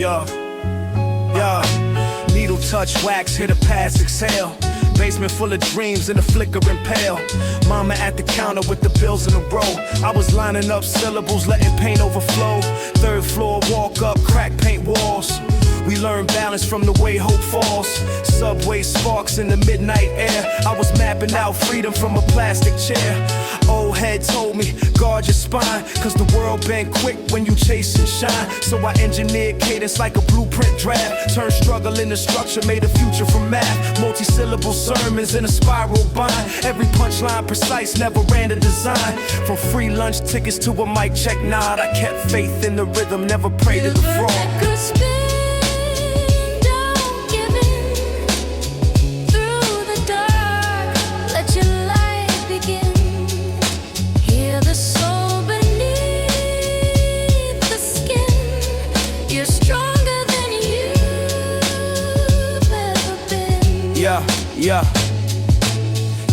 Yeah. Needle touch, wax, hit a pass, exhale. Basement full of dreams in a flickering pale. Mama at the counter with the bills in a row. I was lining up syllables, letting paint overflow. Third floor, walk up, crack paint walls. We learn balance from the way hope falls. Subway sparks in the midnight air. I was mapping out freedom from a plastic chair. Old head told me, guard your spine, cause the world been quick when you chase and shine. So I engineered cadence like a blueprint draft. Turned struggle into structure, made a future from math. Multi-syllable sermons in a spiral bind. Every punchline precise, never ran a design. From free lunch tickets to a mic check nod, I kept faith in the rhythm, never prayed to the fraud. Yeah.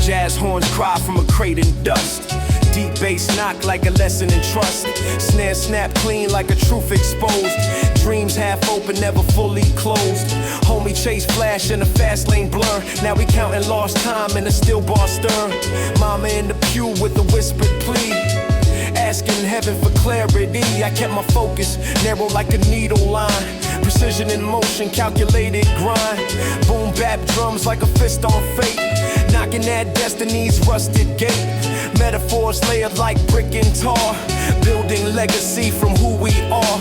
Jazz horns cry from a crate in dust. Deep bass knock like a lesson in trust. Snare snap clean like a truth exposed. Dreams half open, never fully closed. Homie chase flash in a fast lane blur. Now we counting lost time in a still bar stir. Mama in the pew with a whispered plea, asking heaven for clarity. I kept my focus narrow like a needle line. Precision in motion, calculated grind. Boom bap drums like a fist on fate. Knocking at destiny's rusted gate. Metaphors layered like brick and tar. Building legacy from who we are.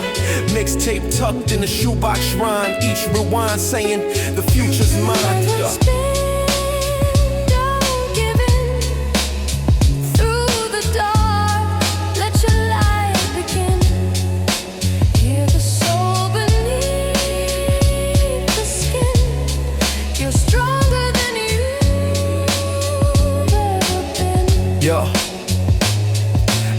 Mixtape tucked in a shoebox shrine. Each rewind saying the future's mine.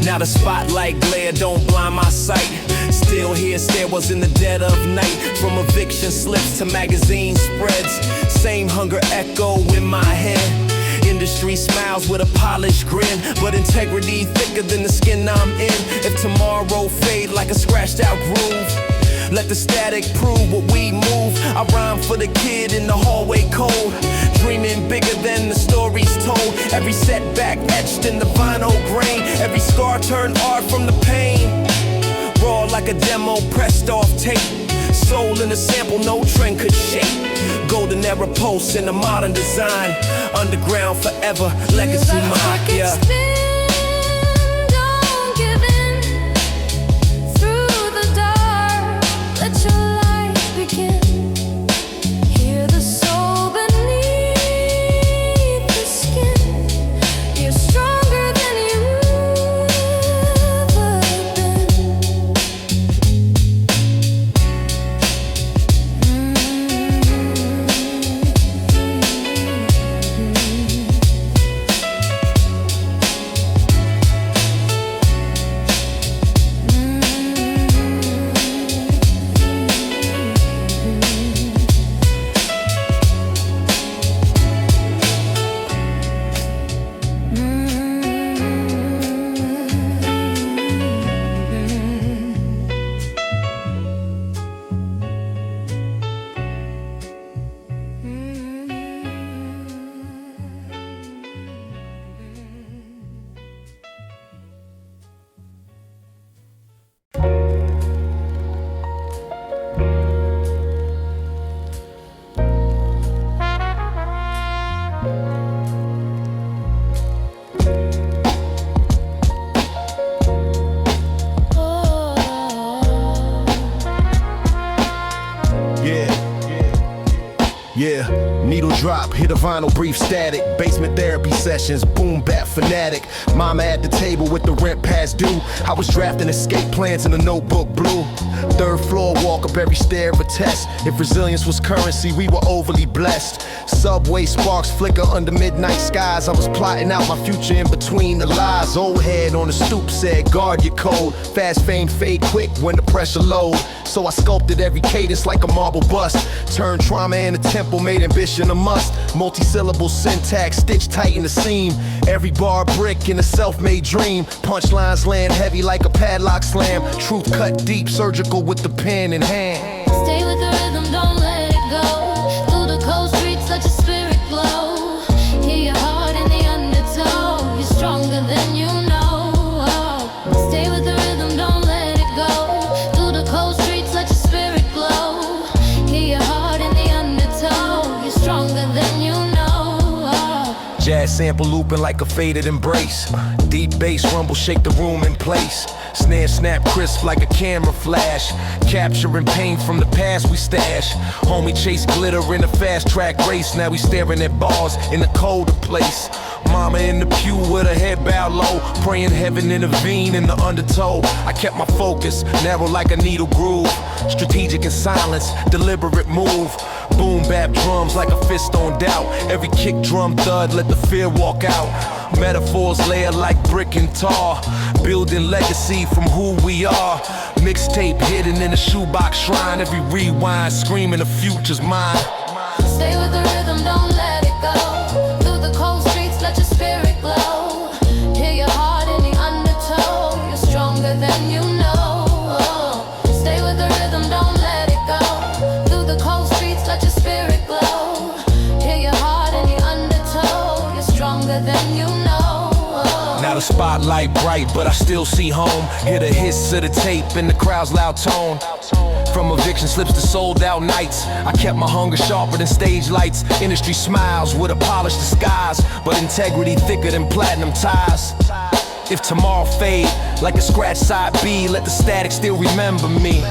Now the spotlight glare don't blind my sight. Still hear stairwells in the dead of night. From eviction slips to magazine spreads. Same hunger echo in my head. Industry smiles with a polished grin, but integrity thicker than the skin I'm in. If tomorrow fade like a scratched out groove, let the static prove what we move. I rhyme for the kid in the hallway cold, dreaming bigger than the stories told. Every setback etched in the vinyl grain. Every scar turned art from the pain. Raw like a demo pressed off tape. Soul in a sample no trend could shake. Golden era posts in a modern design. Underground forever, legacy mine. Yeah. Yeah, needle drop, hit a vinyl, brief static. Basement therapy sessions, boom bap fanatic. Mama at the table with the rent past due. I was drafting escape plans in a notebook blue. Third floor, walk up every stair of a test. If resilience was currency, we were overly blessed. Subway sparks flicker under midnight skies. I was plotting out my future in between the lies. Old head on the stoop said, guard your code. Fast fame fade quick when the pressure low. So I sculpted every cadence like a marble bust. Turned trauma in a temple, made ambition a must. Multi-syllable syntax, stitched tight in the seam. Every bar brick in a self-made dream. Punchlines land heavy like a padlock slam. Truth cut deep, surgical with the pen in hand. Stay with the rhythm, don't let it go. Through the cold streets, let your spirit glow. Hear your heart in the undertow. You're stronger than you know. Stay with the rhythm, don't let it go. Through the cold streets, let your spirit glow. Hear your heart in the undertow. You're stronger than you know. Jazz sample looping like a faded embrace. Deep bass rumble shake the room in place. Snare snap crisp like a camera flash. Capturing pain from the past we stash. Homie chase glitter in a fast track race. Now we staring at bars in a colder place. Mama in the pew with her head bowed low, praying heaven intervene in the undertow. I kept my focus, narrow like a needle groove. Strategic in silence, deliberate move. Boom bap drums like a fist on doubt. Every kick drum thud, let the fear walk out. Metaphors layer like brick and tar. Building legacy from who we are. Mixtape hidden in a shoebox shrine. Every rewind screaming the future's mine. Stay with the rhythm, don't let it go. Through the cold streets, let your spirit glow. Hear your heart in the undertow. You're stronger than you know. Stay with the rhythm, don't let it go. Through the cold streets, let your spirit glow. Hear your heart in the undertow. You're stronger than you know. Now the spotlight bright, but I still see home. Hear the hiss of the tape in the crowd's loud tone. From eviction slips to sold out nights, I kept my hunger sharper than stage lights. Industry smiles with a polished disguise, but integrity thicker than platinum ties. If tomorrow fade like a scratch side B, let the static still remember me.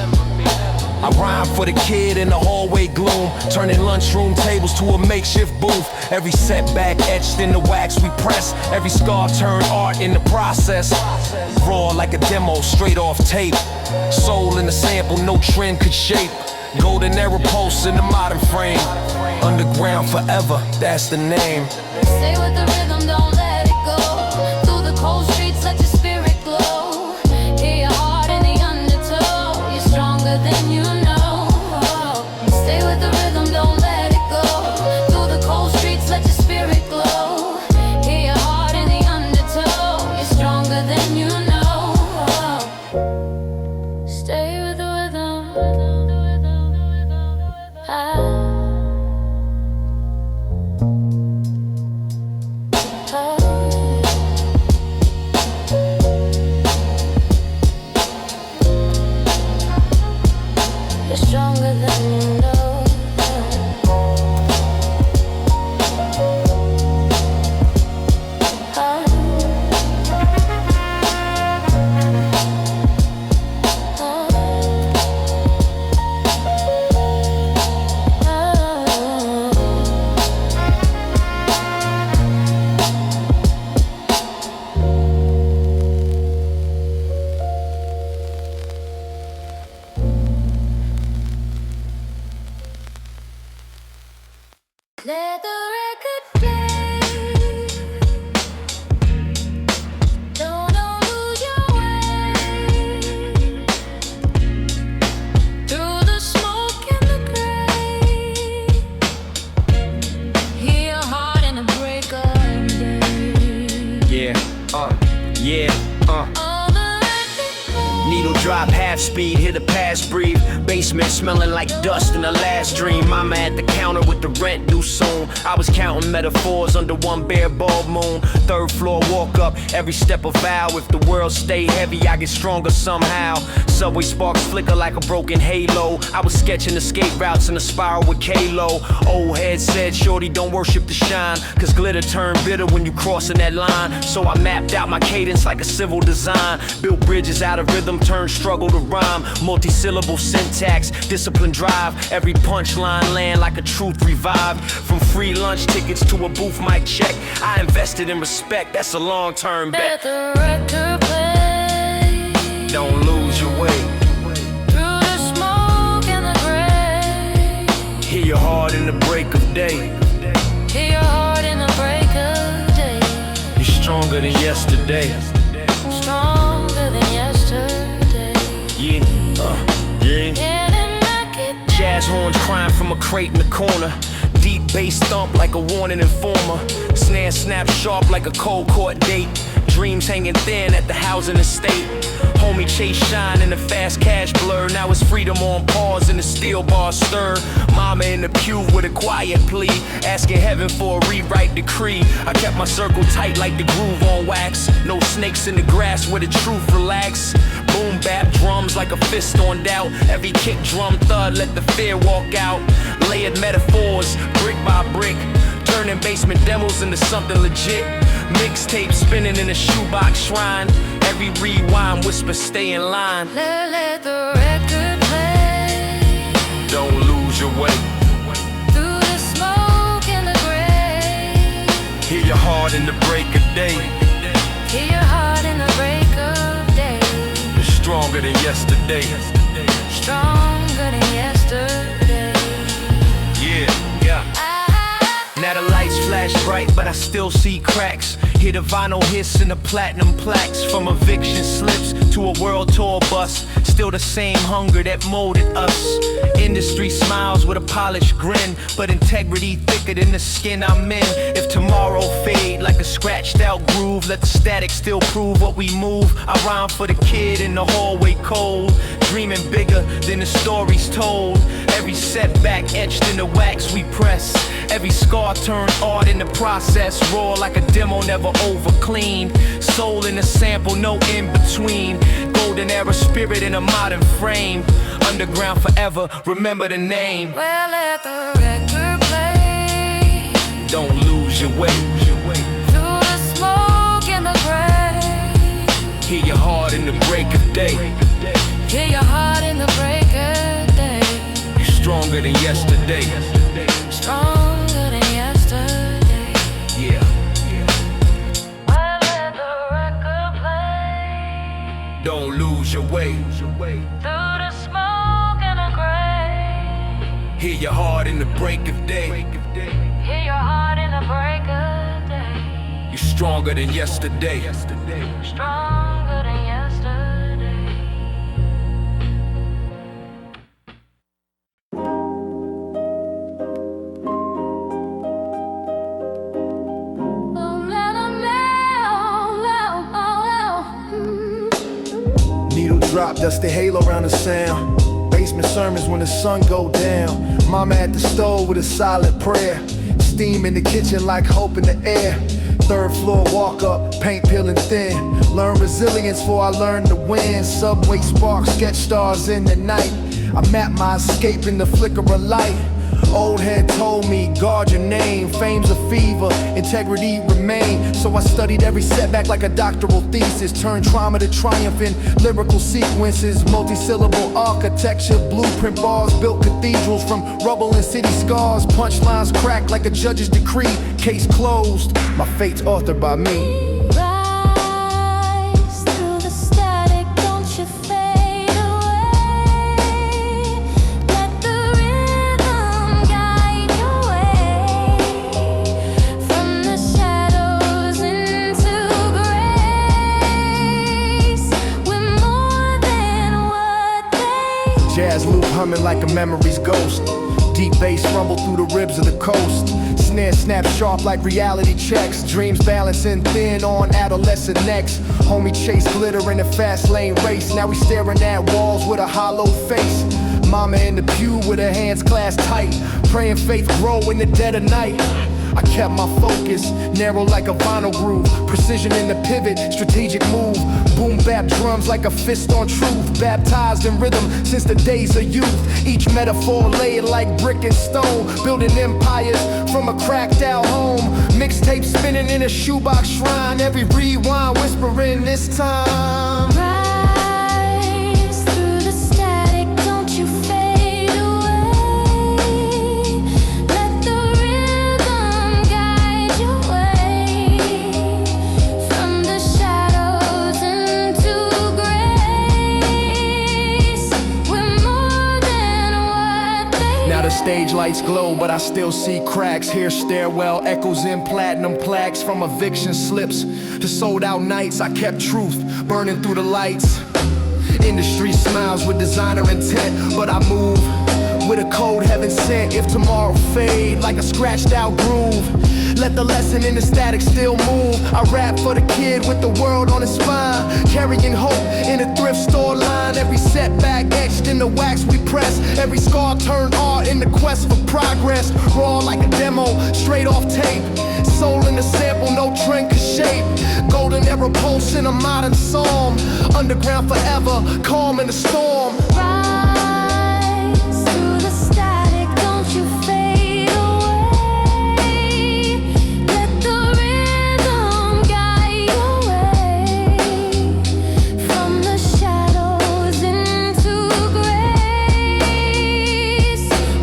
I rhyme for the kid in the hallway gloom, turning lunchroom tables to a makeshift booth. Every setback etched in the wax we press. Every scar turned art in the process. Raw like a demo straight off tape. Soul in the sample no trend could shape. Golden era pulse in the modern frame. Underground forever, that's the name. Stay with the rhythm, don't let it go. Through the cold streets, let your spirit glow. Hear your heart in the undertow. You're stronger than you know. Stay with the rhythm, don't let it go. Through the cold streets, let your spirit glow. Hear your heart in the undertow. You're stronger than you know. Stay with the rhythm. You're stronger than you know. Let the record play. Don't lose your way. Through the smoke and the gray. Hear your heart in the break of day. On the record play. Needle drop, half speed, hit a pass, breathe. Basement smelling like dust in the last dream. Mama at the counter with the rent due soon. I was counting metaphors under one bare bulb moon. Third floor walk up, every step a vow. If the world stay heavy, I get stronger somehow. Subway sparks flicker like a broken halo. I was sketching escape routes in a spiral with K-Lo. Old head said, shorty, don't worship the shine, cause glitter turn bitter when you crossing that line. So I mapped out my cadence like a civil design. Built bridges out of rhythm, turned struggle to rhyme. Multi-syllable syntax, discipline drive. Every punchline land like a truth revived. From free lunch tickets to a booth mic check, I invested in respect, that's a long-term bet. Let the record play. Don't lose your way. Through the smoke and the gray. Hear your heart in the break of day. Hear your heart in the break of day. You're stronger than yesterday. Stronger than yesterday. Yeah, yeah. Getting back it. Jazz horns crying from a crate in the corner. Deep bass thump like a warning informer. Snare snap sharp like a cold court date. dreams hanging thin at the housing estate. Homie chase shine in the fast cash blur. Now it's freedom on pause and the steel bar stir. Mama in the pew with a quiet plea, asking heaven for a rewrite decree. I kept my circle tight like the groove on wax. No snakes in the grass where the truth relax. Boom bap drums like a fist on doubt. Every kick drum thud let the fear walk out. Layered metaphors brick by brick, turning basement demos into something legit. Mixtape spinning in a shoebox shrine. Every rewind whisper stay in line. Let the record play. Don't lose your way. Through the smoke and the gray. Hear your heart in the break of day. Hear your heart in the break of day. It's stronger than yesterday. Stronger than yesterday. Yeah. Now the lights flash bright, but I still see cracks. Hear the vinyl hiss and the platinum plaques. From eviction slips to a world tour bus. Still the same hunger that molded us. Industry smiles with a polished grin, but integrity thicker than the skin I'm in. If tomorrow fade like a scratched out groove, let the static still prove what we move. I rhyme for the kid in the hallway cold, dreaming bigger than the stories told. Every setback etched in the wax we press. Every scar turned art in the process. Raw like a demo, never over clean. Soul in a sample, no in between. Golden era spirit in a modern frame. Underground forever, remember the name. Well, let the record play. Don't lose your way. Through the smoke and the gray. Hear your heart in the break of day. Hear your heart in the break of day. You're stronger than yesterday. Stronger than yesterday. Yeah. Well, let the record play. Don't lose your way. Through the smoke and the gray. Hear your heart in the break of day. Hear your heart in the break of day. You're stronger than yesterday. Stronger than yesterday. Needle drop, dust the halo around the sound. Basement sermons when the sun go down. Mama at the stove with a silent prayer. Steam in the kitchen like hope in the air. Third floor walk up, paint peeling thin. Learn resilience before I learn to win. Subway sparks, sketch stars in the night. I map my escape in the flicker of light. Old head told me, guard your name. Fame's a fever, integrity remain. So I studied every setback like a doctoral thesis. Turned trauma to triumph in lyrical sequences. Multi-syllable architecture, blueprint bars. Built cathedrals from rubble and city scars. Punchlines cracked like a judge's decree. Case closed, my fate's authored by me. Rise through the static, don't you fade away. Let the rhythm guide your way. From the shadows into grace. We're more than what they. Jazz loop humming like a memory's ghost. Deep bass rumble through the ribs of the coast. Snare snap sharp like reality checks. Dreams balancing thin on adolescent necks. Homie chase glitter in a fast lane race. Now we staring at walls with a hollow face. Mama in the pew with her hands clasped tight. Praying faith grow in the dead of night. I kept my focus, narrow like a vinyl groove. Precision in the pivot, strategic move. Boom bap drums like a fist on truth. Baptized in rhythm since the days of youth. Each metaphor laid like brick and stone. Building empires from a cracked out home. Mixtape spinning in a shoebox shrine. Every rewind whispering this time. Rise through the static, don't you fade away. Let the rhythm guide your way. From the shadows into grace. We're more than what they. Now the stage lights glow, but I still see cracks. Hear stairwell echoes in platinum plaques. From eviction slips to sold out nights, I kept truth burning through the lights. Industry smiles with designer intent, but I move with a code heaven sent. If tomorrow fade like a scratched out groove, let the lesson in the static still move. I rap for the kid with the world on his spine, carrying hope in a thrift store line. Every setback etched in the wax we press, every scar turned art in the quest for progress. Raw like a demo, straight off tape, soul in the sample, no trend could shape. Golden era pulse in a modern psalm, underground forever, calm in the storm. Rise through the static, don't you fade away. Let the rhythm guide your way from the shadows into grace.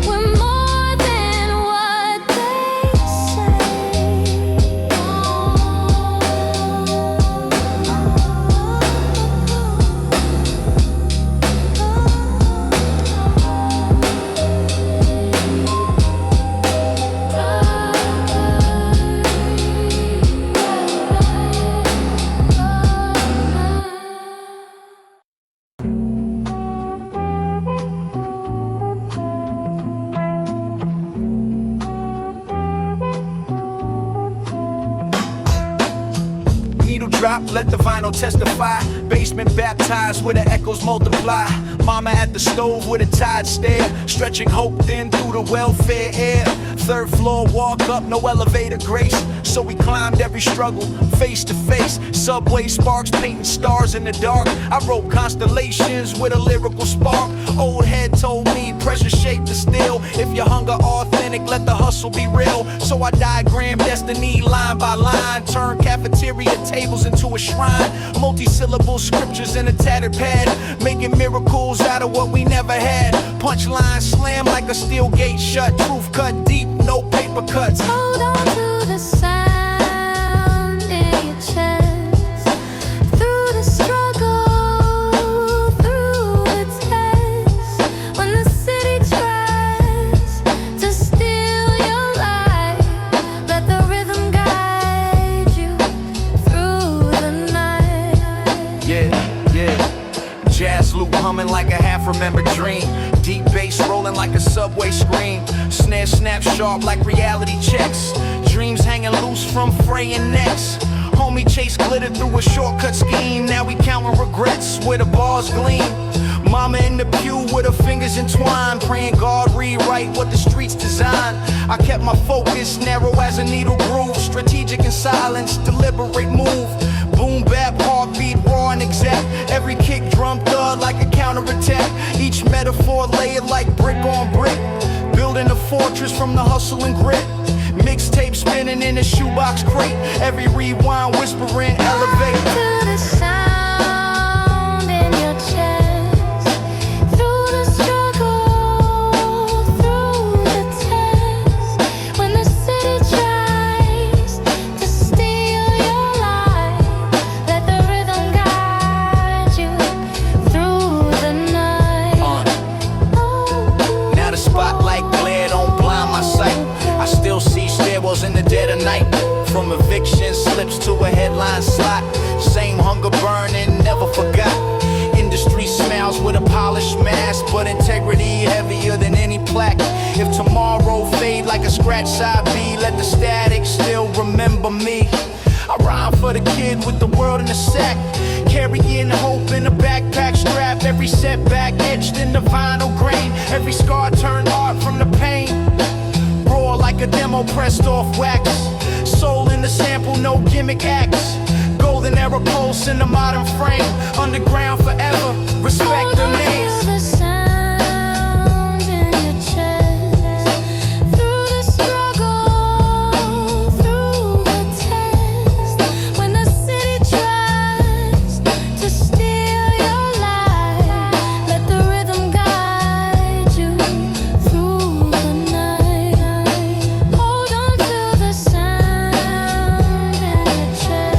We're more than what they say. Needle drop, let the vinyl testify. Basement baptized where the echoes multiply. Mama at the stove with a tired stare, stretching hope thin through the welfare air. Third floor, walk up, no elevator grace. So we climbed every struggle, face to face. Subway sparks, painting stars in the dark. I wrote constellations with a lyrical spark. Old head told me pressure shaped the steel. If your hunger authentic, let the hustle be real. So I diagrammed destiny line by line, turned cafeteria tables into a shrine. Multi-syllable scriptures in a tattered pad, making miracles out of what we never had. Punchline slam like a steel gate shut. Truth cut deep, no paper cuts. Hold on to the sound in your chest. Through the struggle, through the test. When the city tries to steal your life, let the rhythm guide you through the night. Yeah, yeah. Jazz loop humming like a half-remembered dream. Deep bass rolling like a subway scream. Snare snap sharp like reality checks. Dreams hanging loose from fraying necks. Homie chase glitter through a shortcut scheme. Now we counting regrets where the bars gleam. Mama in the pew with her fingers entwined, praying God rewrite what the streets designed. I kept my focus narrow as a needle groove. Strategic in silence, deliberate move. Boom bap, heartbeat, raw and exact. Every kick drum thud like a counterattack. Each metaphor layered like brick on brick, building a fortress from the hustle and grit. Mixtape spinning in a shoebox crate. Every rewind whispering elevate. To the sound in your chest. Through the struggle, through the test. When the city tries to steal your life, let the rhythm guide you through the night. Now the spotlight glare don't blind my sight. I still see stairwells in the dead of night. From eviction slips to a headline slot. Same hunger burning, never forgot. Industry smiles with a polished mask, but integrity heavier than any plaque. If tomorrow fade like a scratch side B, let the static still remember me. I rhyme for the kid with the world in a sack, carrying hope in a backpack strap. Every setback etched in the vinyl grain, every scar turned art from the pain. Raw like a demo pressed off wax, soul in the sample, no gimmick acts. Golden era pulse in the modern frame, underground forever, respect the names. To the sound in your chest. Through the struggle, through the test. When the city tries to steal your life, let the rhythm guide you through the night. Hold on to the sound in your chest.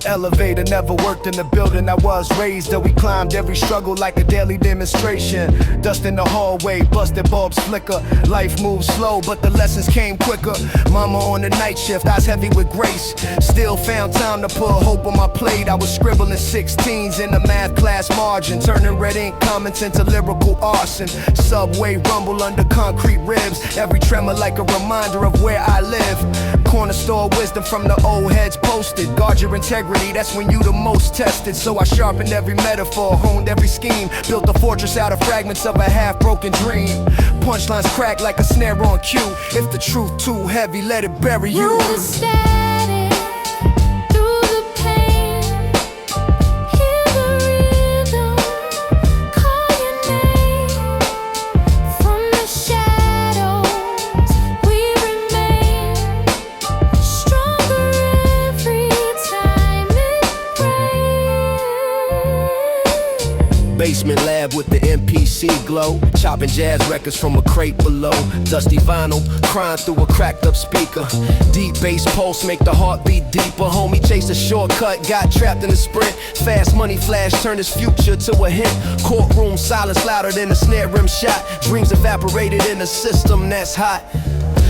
Elevator never worked in the building I was raised, though we climbed every struggle like a daily demonstration. Dust in the hallway, busted bulbs flicker. Life moves slow, but the lessons came quicker. Mama on the night shift, eyes heavy with grace. Still found time to put hope on my plate. I was scribbling 16s in the math class margin, turning red ink comments into lyrical arson. Subway rumble under concrete ribs, every tremor like a reminder of where I live. Corner store wisdom from the old heads posted. Guard your integrity, that's when you the most tested. So I sharpened every metaphor, honed every scheme, built a fortress out of fragments of a half-broken dream. Punchlines crack like a snare on cue. If the truth too heavy, let it bury you. Through the static, through the pain, hear the rhythm, call your name. From the shadows we remain, stronger every time it rains. Basement lab with the MPC glow, chopping jazz records from a crate below. Dusty vinyl, crying through a cracked up speaker. Deep bass pulse make the heart beat deeper. Homie chased a shortcut, got trapped in a sprint. Fast money flash turned his future to a hint. Courtroom silence louder than a snare rim shot. Dreams evaporated in a system that's hot.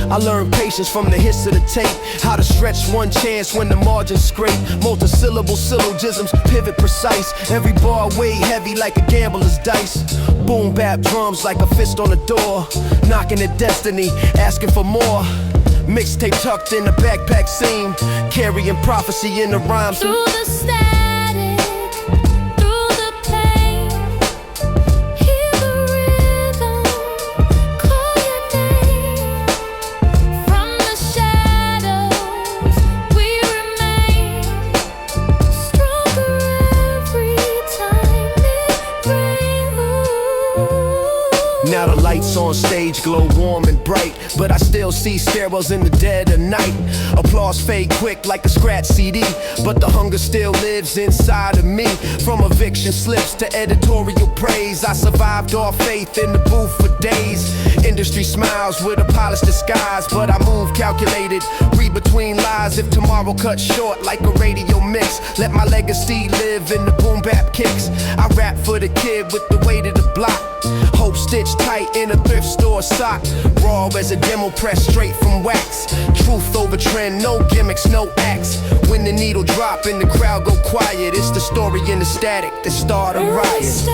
I learned patience from the hits of the tape. How to stretch one chance when the margins scrape. Multisyllable syllogisms, pivot precise. Every bar weighed heavy like a gambler's dice. Boom bap drums like a fist on the door. Knocking at destiny, asking for more. Mixtape tucked in the backpack seam. Carrying prophecy in the rhymes. Through the static, through the pain, hear the rhythm, call your name. From the shadows we remain, stronger every time it rains. Now the lights on stage glow warm and bright, but I still see stairwells in the dead of night. Applause fade quick like a scratch CD, but the hunger still lives inside of me. From eviction slips to editorial praise, I survived off faith in the booth for days. Industry smiles with a polished disguise, but I move calculated, read between lies. If tomorrow cuts short like a radio mix, let my legacy live in the boom bap kicks. I rap for the kid with the weight of the block. Hope stitched tight in a thrift store sock. Raw as a demo press straight from wax. Truth over trend, no gimmicks, no acts. When the needle drop and the crowd go quiet, it's the story in the static that start a riot.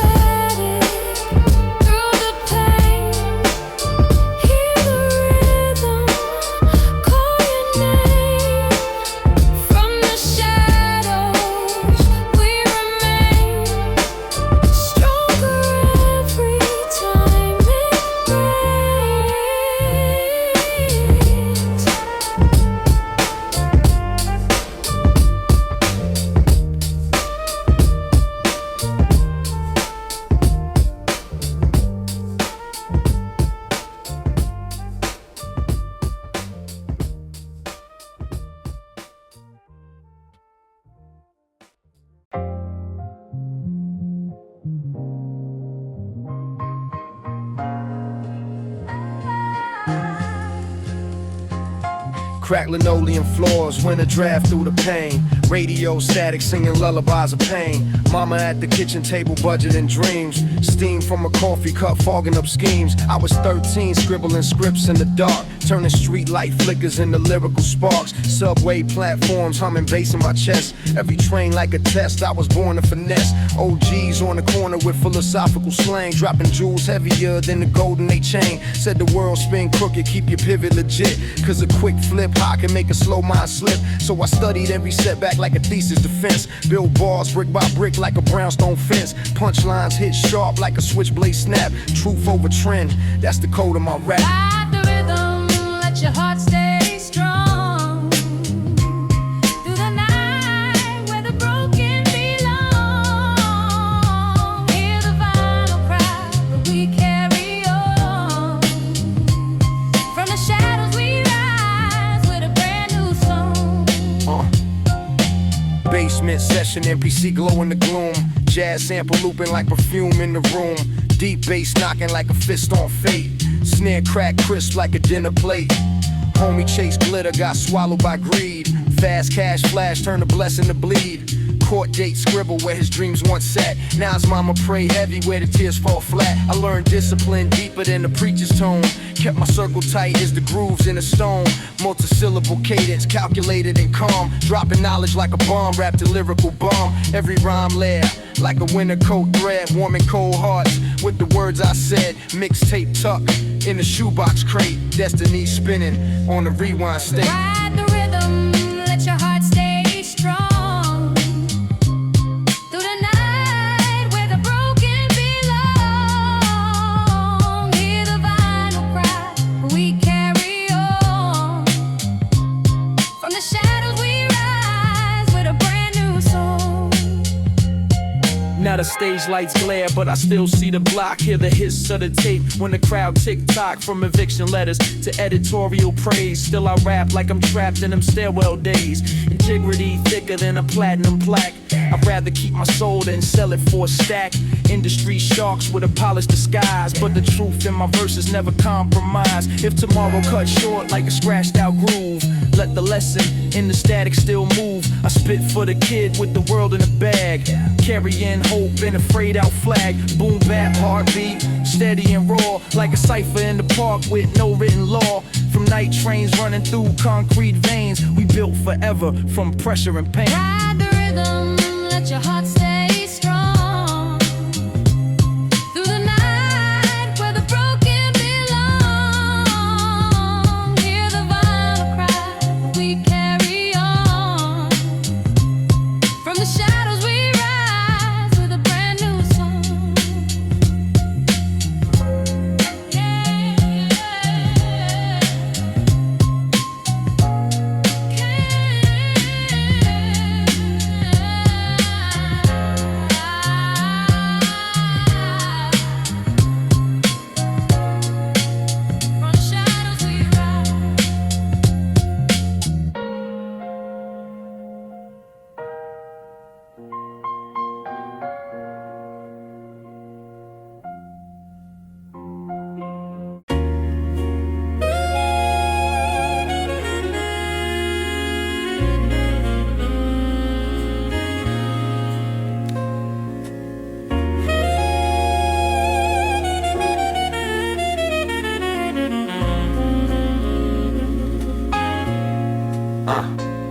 Crack linoleum floors, winter draft through the pain. Radio static singing lullabies of pain. Mama at the kitchen table budgeting dreams. Steam from a coffee cup fogging up schemes. I was 13 scribbling scripts in the dark, turning street light flickers into lyrical sparks. Subway platforms humming bass in my chest. Every train like a test, I was born to finesse. OGs on the corner with philosophical slang, dropping jewels heavier than the golden they chain. Said the world spin crooked, keep your pivot legit, cause a quick flip high can make a slow mind slip. So I studied every setback like a thesis defense. Build bars brick by brick like a brownstone fence. Punchlines hit sharp like a switchblade snap. Truth over trend, that's the code of my rap. Ride the rhythm, let your heart stay strong. Through the night where the broken belong. Hear the vinyl cry, but we carry on. From the shadows we rise with a brand new song. Basement session, NPC glow in the gloom. Jazz sample looping like perfume in the room. Deep bass knocking like a fist on fate. Snare crack crisp like a dinner plate. Homie chase glitter, got swallowed by greed. Fast cash flash turned a blessing to bleed. Court date scribble where his dreams once sat. Now his mama pray heavy where the tears fall flat. I learned discipline deeper than the preacher's tone. Kept my circle tight as the grooves in a stone. Multisyllable cadence, calculated and calm. Dropping knowledge like a bomb, wrapped in lyrical bomb. Every rhyme layer, like a winter coat thread. Warming cold hearts with the words I said. Mixtape tucked in the shoebox crate. Destiny spinning on the rewind state. Ride the rhythm, let your heart stay strong. Through the night where the broken belong. Hear the vinyl cry, we carry on. From the shadows we rise with a brand new song. Now the stage lights glare, but I still see the block. Hear the hiss of the tape when the crowd tick-tock. From eviction letters to editorial praise, still I rap like I'm trapped in them stairwell days. Integrity thicker than a platinum plaque. I'd rather keep my soul than sell it for a stack. Industry sharks with a polished disguise, but the truth in my verses never compromise. If tomorrow cut short like a scratched out groove, let the lesson in the static still move. I spit for the kid with the world in a bag, carrying hope in a frayed out flag. Boom bap heartbeat, steady and raw, like a cipher in the park with no written law. From night trains running through concrete veins, we built forever from pressure and pain. Ride the rhythm, let your heart stay strong. Through the night where the broken belong. Hear the vinyl cry, we carry on. From the shadows we rise with a brand new song. From the shadows we rise.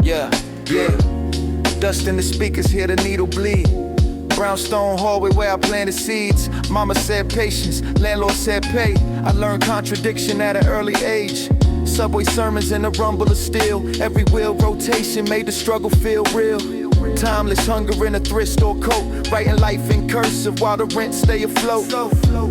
Yeah, yeah. Dust in the speakers, hear the needle bleed. Brownstone hallway where I planted seeds. Mama said patience, landlord said pay. I learned contradiction at an early age. Subway sermons and the rumble of steel. Every wheel rotation made the struggle feel real. Timeless hunger in a thrift store coat. Writing life in cursive while the rent stay afloat.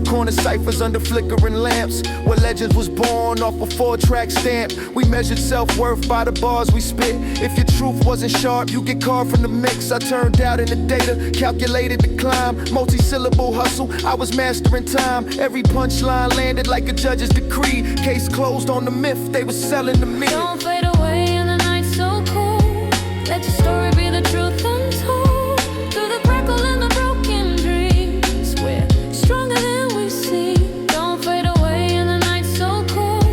Corner ciphers under flickering lamps, where legends was born off a 4-track stamp. We measured self-worth by the bars we spit. If your truth wasn't sharp, you get carved from the mix. I turned out in the data, calculated the climb. Multi-syllable hustle, I was mastering time. Every punchline landed like a judge's decree. Case closed on the myth they was selling to me. Don't fade away in the night so cold. Let your story be the truth untold. Through the crackle and the broken dreams, we're stronger than we seem. Don't fade away in the night so cold.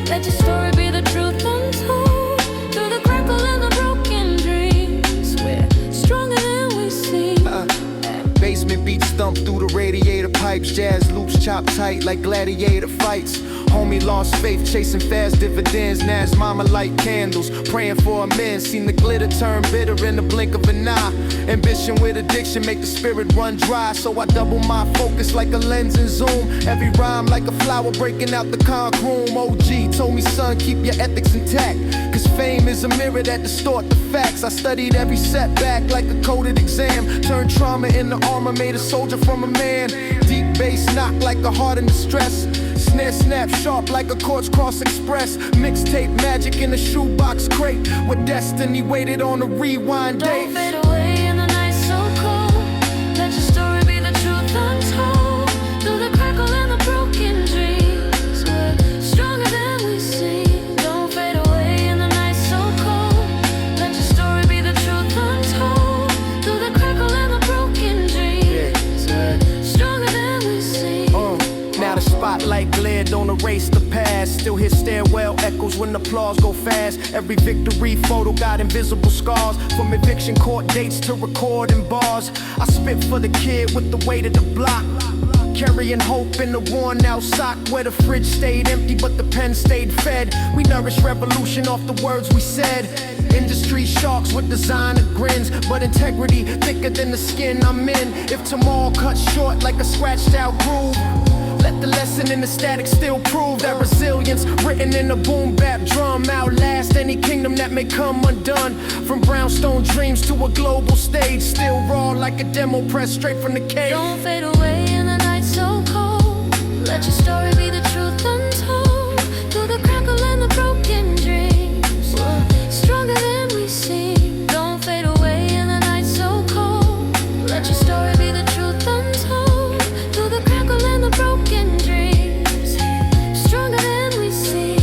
Let your story be the truth untold. Through the crackle and the broken dreams, we're stronger than we seem. Basement beats thump through the radiator pipes. Jazz loops chop tight like gladiator fights. Homie lost faith, chasing fast dividends. Now his mama light candles, praying for a man. Seen the glitter turn bitter in the blink of an eye. Ambition with addiction make the spirit run dry. So I double my focus like a lens and zoom. Every rhyme like a flower breaking out the conch room. OG told me, son, keep your ethics intact, cause fame is a mirror that distort the facts. I studied every setback like a coded exam. Turned trauma into armor, made a soldier from a man. Deep bass knock like a heart in distress. Snare snap sharp like a quartz cross express. Mixtape magic in a shoebox crate, where destiny waited on a rewind date. Don't fade away in the night so cold. Let your story be the truth untold. Through the crackle and the broken dreams, we're stronger than we seem. Don't fade away in the night so cold. Let your story be the truth untold. Through the crackle and the broken dreams, we're stronger than we seem. Now the spotlight glare ahead, don't erase the past. Still hear stairwell echoes when the applause go fast. Every victory photo got invisible scars. From eviction court dates to recording bars. I spit for the kid with the weight of the block. Carrying hope in the worn out sock where the fridge stayed empty but the pen stayed fed. We nourish revolution off the words we said. Industry sharks with designer grins, but integrity thicker than the skin I'm in. If tomorrow cuts short like a scratched out groove, let the lesson in the static still prove that resilience written in a boom bap drum outlast any kingdom that may come undone. From brownstone dreams to a global stage, still raw like a demo press straight from the cage. Don't fade away in the night so cold. Let your story be the truth untold. Through the crackle and the broken dreams, we're stronger than we seem. Don't fade away in the night so cold. Let your story be the truth untold. Through the crackle and the broken dreams, stronger than we seem.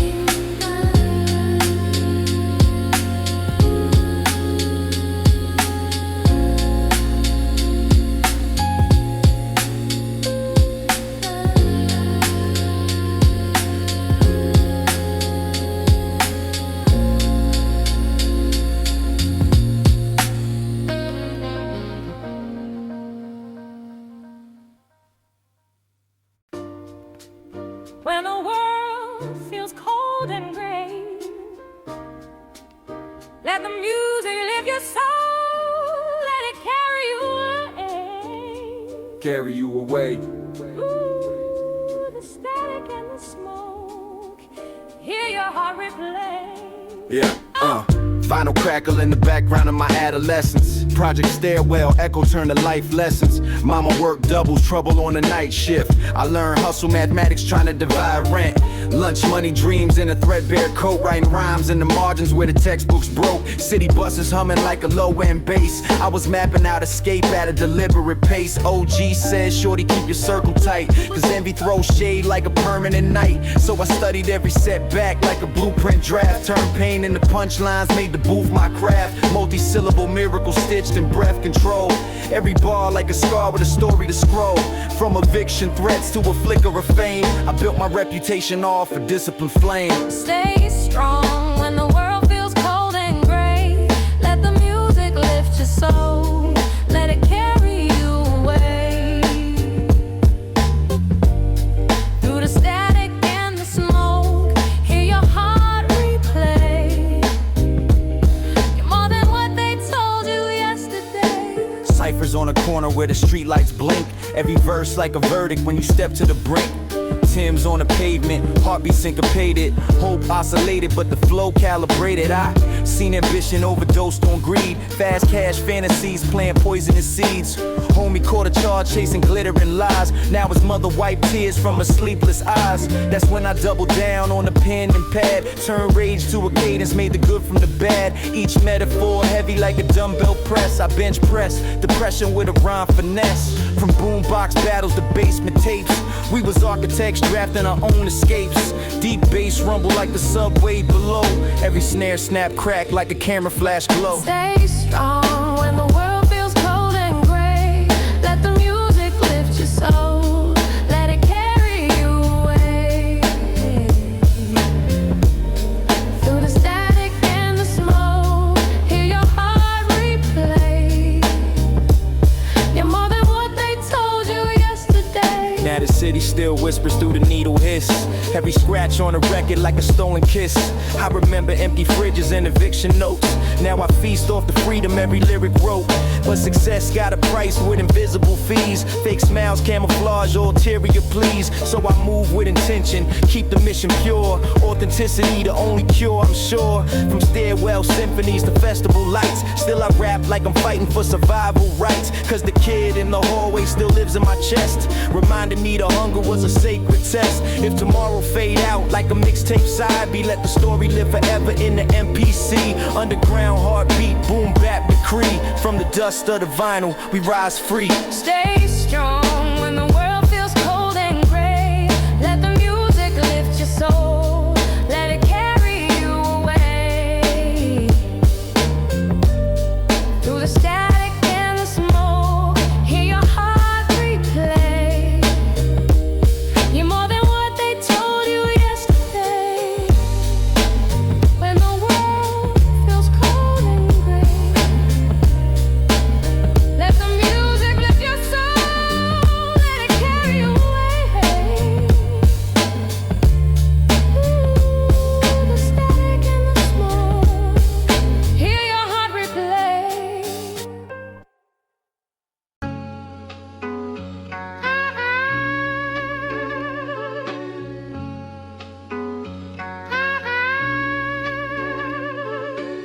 When the world feels cold and gray, let the music lift your soul, let it carry you away. Carry you away. Ooh, the static and the smoke, hear your heart replay. Yeah, Vinyl crackle in the background of my adolescence. Project Stairwell, echo turn to life lessons. Mama worked doubles, trouble on the night shift. I learned hustle mathematics trying to divide rent. Lunch money dreams in a threadbare coat, writing rhymes in the margins where the textbooks broke. City buses humming like a low-end bass. I was mapping out escape at a deliberate pace. OG says, shorty, keep your circle tight, cause envy throws shade like a permanent night. So I studied every setback like a blueprint draft. Turned pain into punchlines, made the booth my craft. Multi-syllable miracle stitched in breath control. Every bar like a scar with a story to scroll. From eviction threats to a flicker of fame, I built my reputation off a disciplined flame. Stay strong when the world feels cold and gray. Let the music lift your soul, let it carry you away. Through the static and the smoke, hear your heart replay. You're more than what they told you yesterday. Ciphers on a corner where the streetlights blink. Every verse like a verdict when you step to the brink. Tim's on the pavement, heartbeat syncopated. Hope oscillated, but the flow calibrated. I seen ambition overdosed on greed. Fast cash fantasies playing poisonous seeds. Homie caught a charge chasing glittering lies. Now his mother wiped tears from her sleepless eyes. That's when I doubled down on the pen and pad. Turned rage to a cadence, made the good from the bad. Each metaphor heavy like a dumbbell press. I bench press depression with a rhyme finesse. From boombox battles to basement tapes, we was architects drafting our own escapes. Deep bass rumble like the subway below. Every snare snap crack like a camera flash glow. Stay strong when the world feels cold and gray. Let the music lift your soul, let it carry you away. Through the static and the smoke, hear your heart replay. You're more than what they told you yesterday. Now the city still whispers through the needle hiss. Every scratch on a record like a stolen kiss. I remember empty fridges and eviction notes. Now I feast off the freedom every lyric wrote. But success got a price with invisible fees. Fake smiles, camouflage, ulterior pleas. So I move with intention, keep the mission pure. Authenticity the only cure, I'm sure. From stairwell symphonies to festival lights, still I rap like I'm fighting for survival rights. Cause the kid in the hallway still lives in my chest, reminding me the hunger was a sacred test. If tomorrow fade out like a mixtape side B, let the story live forever in the MPC. Underground heartbeat, boom bap decree. From the dust of the vinyl, we rise free. Stay strong when the world feels cold and gray. Let the music lift your soul, let it carry you away. Through the static and the smoke, hear your heart replay. You're more than what they told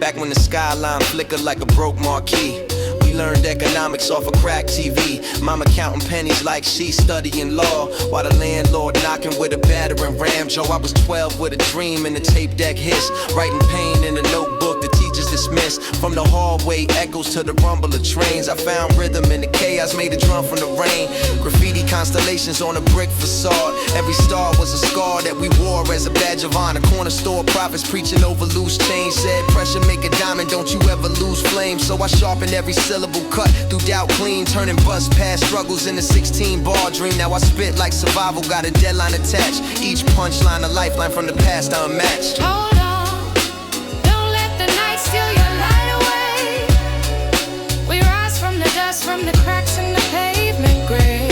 back when the skyline flickered like a broke marquee. We learned economics off of crack TV. Mama counting pennies like she studying law, while the landlord knocking with a battering ram. Joe, I was 12 with a dream and the tape deck hiss, writing pain in a notebook the teachers dismissed. From the hallway echoes to the rumble of trains, I found rhythm in the chaos, made a drum from the rain. Graffiti constellations on a brick facade, every star was a scar that we wore as a badge of honor. Corner store prophets preaching over loose change, said pressure make a diamond, don't you ever lose flame. So I sharpened every syllable, cut through doubt clean, turning bust past struggles into 16 bar dream. Now I spit like survival, got a deadline attached, each punchline a lifeline from the past unmatched. Hold on, don't let the night steal your light away. We rise from the dust, from the cracks in the pavement gray.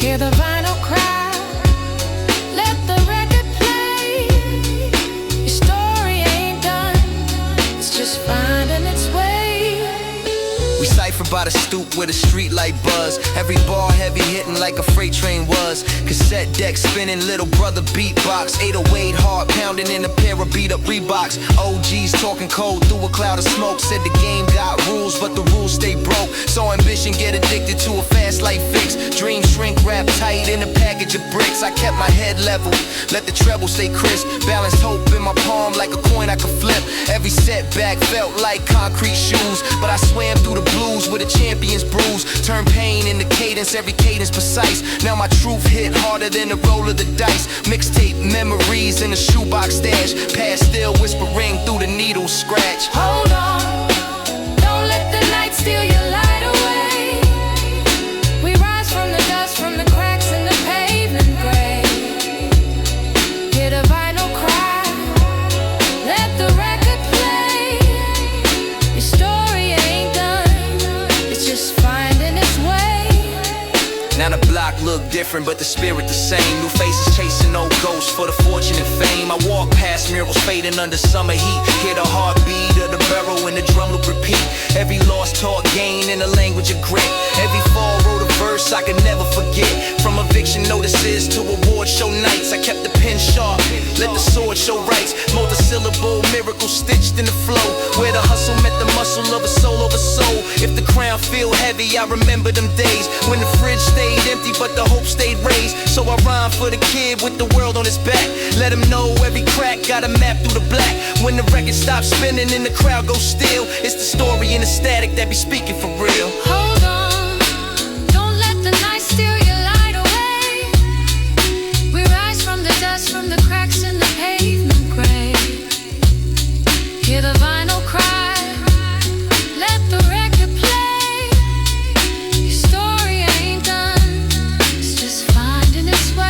Hear the vinyl cry, let the record play. Your story ain't done, it's just finding its way. We cipher by the stoop with a street light buzz, every bar heavy hitting like a freight train was. Cassette deck spinning, little brother beatbox, 808 hard pounding in a pair of beat up Reeboks. OGs talking cold through a cloud of smoke, said the game got rules but the rules stay broke. So ambition get addicted to a fast life fix, dreams shrink wrapped tight in a package of bricks. I kept my head level, let the treble stay crisp, balanced hope in my palm like a coin I could flip. Every setback felt like concrete shoes, but I swam through the blues with a champion's bruise. Turn pain into cadence, every cadence precise. Now my truth hit harder than the roll of the dice. Mixtape memories in a shoebox stash, past still whispering through the needle scratch. Hold on, don't let the night steal your light away. We rise from the dust, from the cracks in the pavement gray. Hear the vinyl cry, let the record play. Your story ain't done, it's just finding its way. Now the block look different, but the spirit the same. New faces chasing old ghosts for the fortune and fame. I walk past murals fading under summer heat, hear the heartbeat of the barrel and the drum loop repeat. Every lost talk gain in the language of grit, every fall wrote a verse I could never forget. From eviction notices to award show nights, I kept the pen sharp, let the sword show rights. Multi-syllable miracle stitched in the flow, where the hustle met the muscle of a soul over soul. If the crown feel heavy, I remember them days when the fridge stayed empty but the hope stayed raised. So I rhyme for the kid with the world on his back, let him know every crack got a map through the black. When the record stops spinning and the crowd goes still, it's the story and the static that be speaking for real. Hold on, don't let the night steal your light away. We rise from the dust, from the cracks in the pavement gray. Hear the vinyl cry, let the record play. Your story ain't done, it's just finding its way.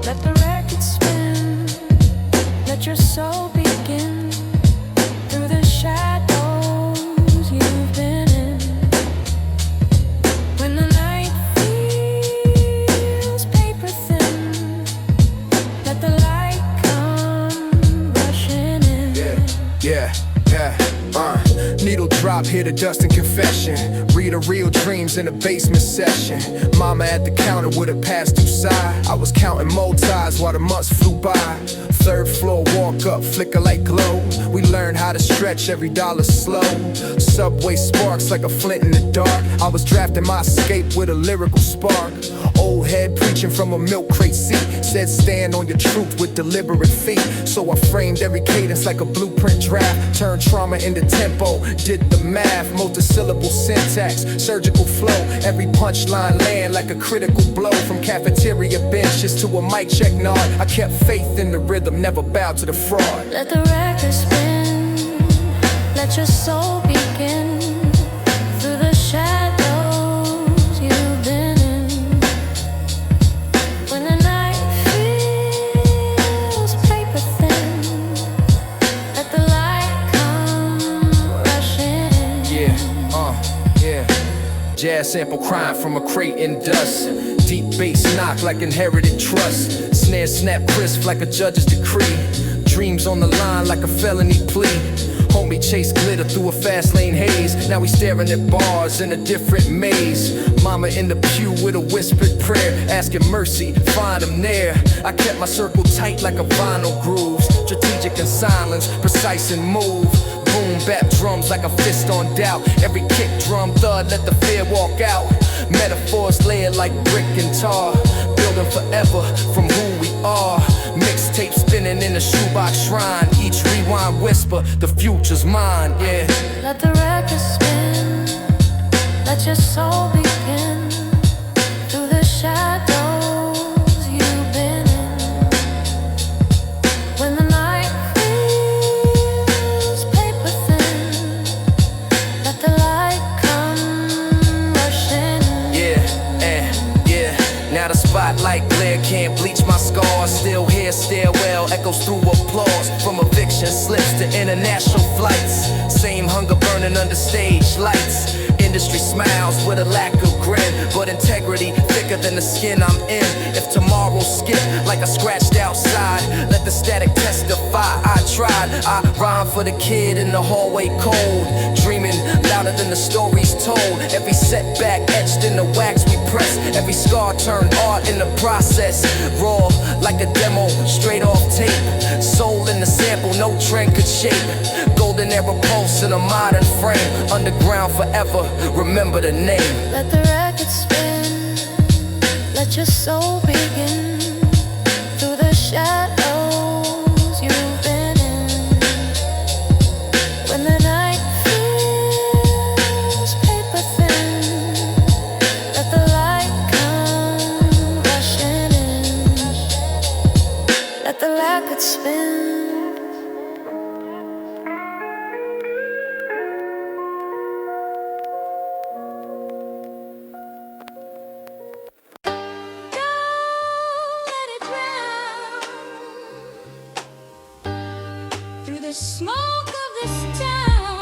Let the record spin, let your soul begin. Through the shadows you've been in, when the night feels paper thin, let the light come rushing in. Yeah. Needle drop, hear the dust and confession. Read her real dreams in a basement session. Mama at the counter with a pass-through side. I was counting multis while the months flew by. Third floor, walk up, flicker like glow. We learned how to stretch every dollar slow. Subway sparks like a flint in the dark. I was drafting my escape with a lyrical spark. Old head preaching from a milk crate seat, said stand on your truth with deliberate feet. So I framed every cadence like a blueprint draft, turned trauma into tempo, did the math, multi-syllable syntax, surgical flow. Every punchline land like a critical blow. From cafeteria benches to a mic check nod, I kept faith in the rhythm, never bowed to the fraud. Let the record spin, let your soul begin. Through the shadows you've been in. When the night feels paper thin, let the light come rushing. Yeah. Jazz sample crying from a crate in dust. Deep bass knock like inherited trust. Snare snap crisp like a judge's decree. Dreams on the line like a felony plea. Homie chase glitter through a fast lane haze. Now we staring at bars in a different maze. Mama in the pew with a whispered prayer, asking mercy, find him there. I kept my circle tight like a vinyl groove. Strategic in silence, precise in move. Boom bap drums like a fist on doubt. Every kick drum thud, let the fear walk out. Metaphors layered like brick and tar. Building forever from who we are. Mixtape spinning in a shoebox shrine. Each rewind whisper, the future's mine, yeah. Let the record spin, let your soul begin. Through the shadows you've been in. When the night feels paper thin, let the light come rushing in. Yeah. Now the spotlight glare can't bleach my scars. Still hear stairwell echoes through applause. From eviction slips to international flights. Same hunger burning under stage lights. Industry smiles with a lack of grin, but integrity thicker than the skin I'm in. If tomorrow skip like I scratched outside, let the static testify. I tried, I rhyme for the kid in the hallway cold. Dreaming louder than the stories told. Every setback etched in the wax we press. Every scar turned art in the process. Raw like a demo, straight off tape. Soul in the sample, no trend could shape. Golden era pulse in a modern frame. Underground forever, remember the name. Let the record spin, let your soul begin. Through the shadows you've been in. When the night feels paper thin, let the light come rushing in. Let the record spin. The smoke of this town.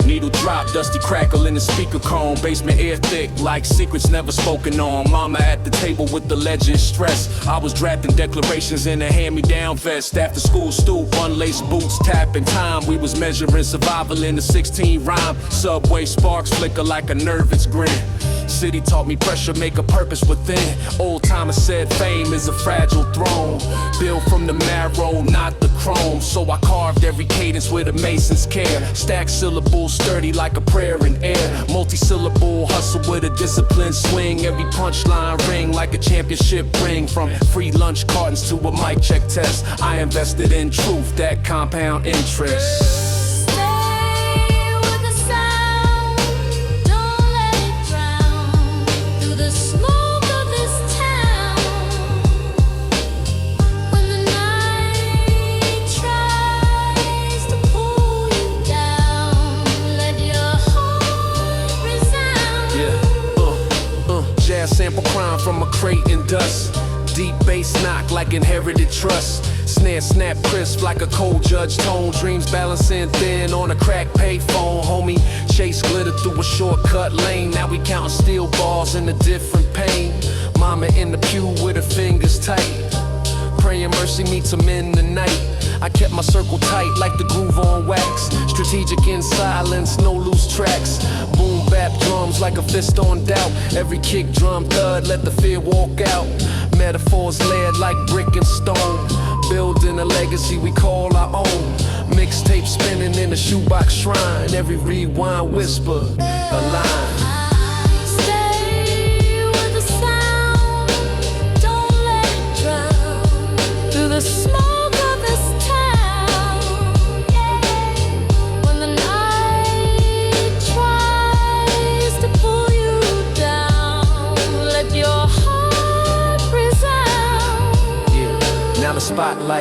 Needle drop, dusty crackle in the speaker cone. Basement air thick like secrets never spoken on. Mama at the table with the legend stress. I was drafting declarations in a hand-me-down vest. After school stoop, unlaced boots, tapping time. We was measuring survival in the 16 rhyme. Subway sparks flicker like a nervous grin. City taught me pressure, make a purpose within. Old timer said fame is a fragile throne. Built from the marrow, not the chrome. So I carved every cadence with a mason's care. Stack syllables sturdy like a prayer in air. Multi-syllable hustle with a disciplined swing. Every punchline ring like a championship ring. From free lunch cartons to a mic check test, I invested in truth, that compound interest. Sample crime from a crate in dust. Deep bass knock like inherited trust. Snare snap crisp like a cold judge tone. Dreams balancing thin on a crack payphone. Homie chase glitter through a shortcut lane. Now we counting steel balls in a different pain. Mama in the pew with her fingers tight. Praying mercy meets him in the night. I kept my circle tight like the groove on wax. Strategic in silence, no loose tracks. Boom bap drums like a fist on doubt. Every kick drum thud, let the fear walk out. Metaphors layered like brick and stone. Building a legacy we call our own. Mixtape spinning in a shoebox shrine. Every rewind whisper, a line. The smoke of this town, yeah.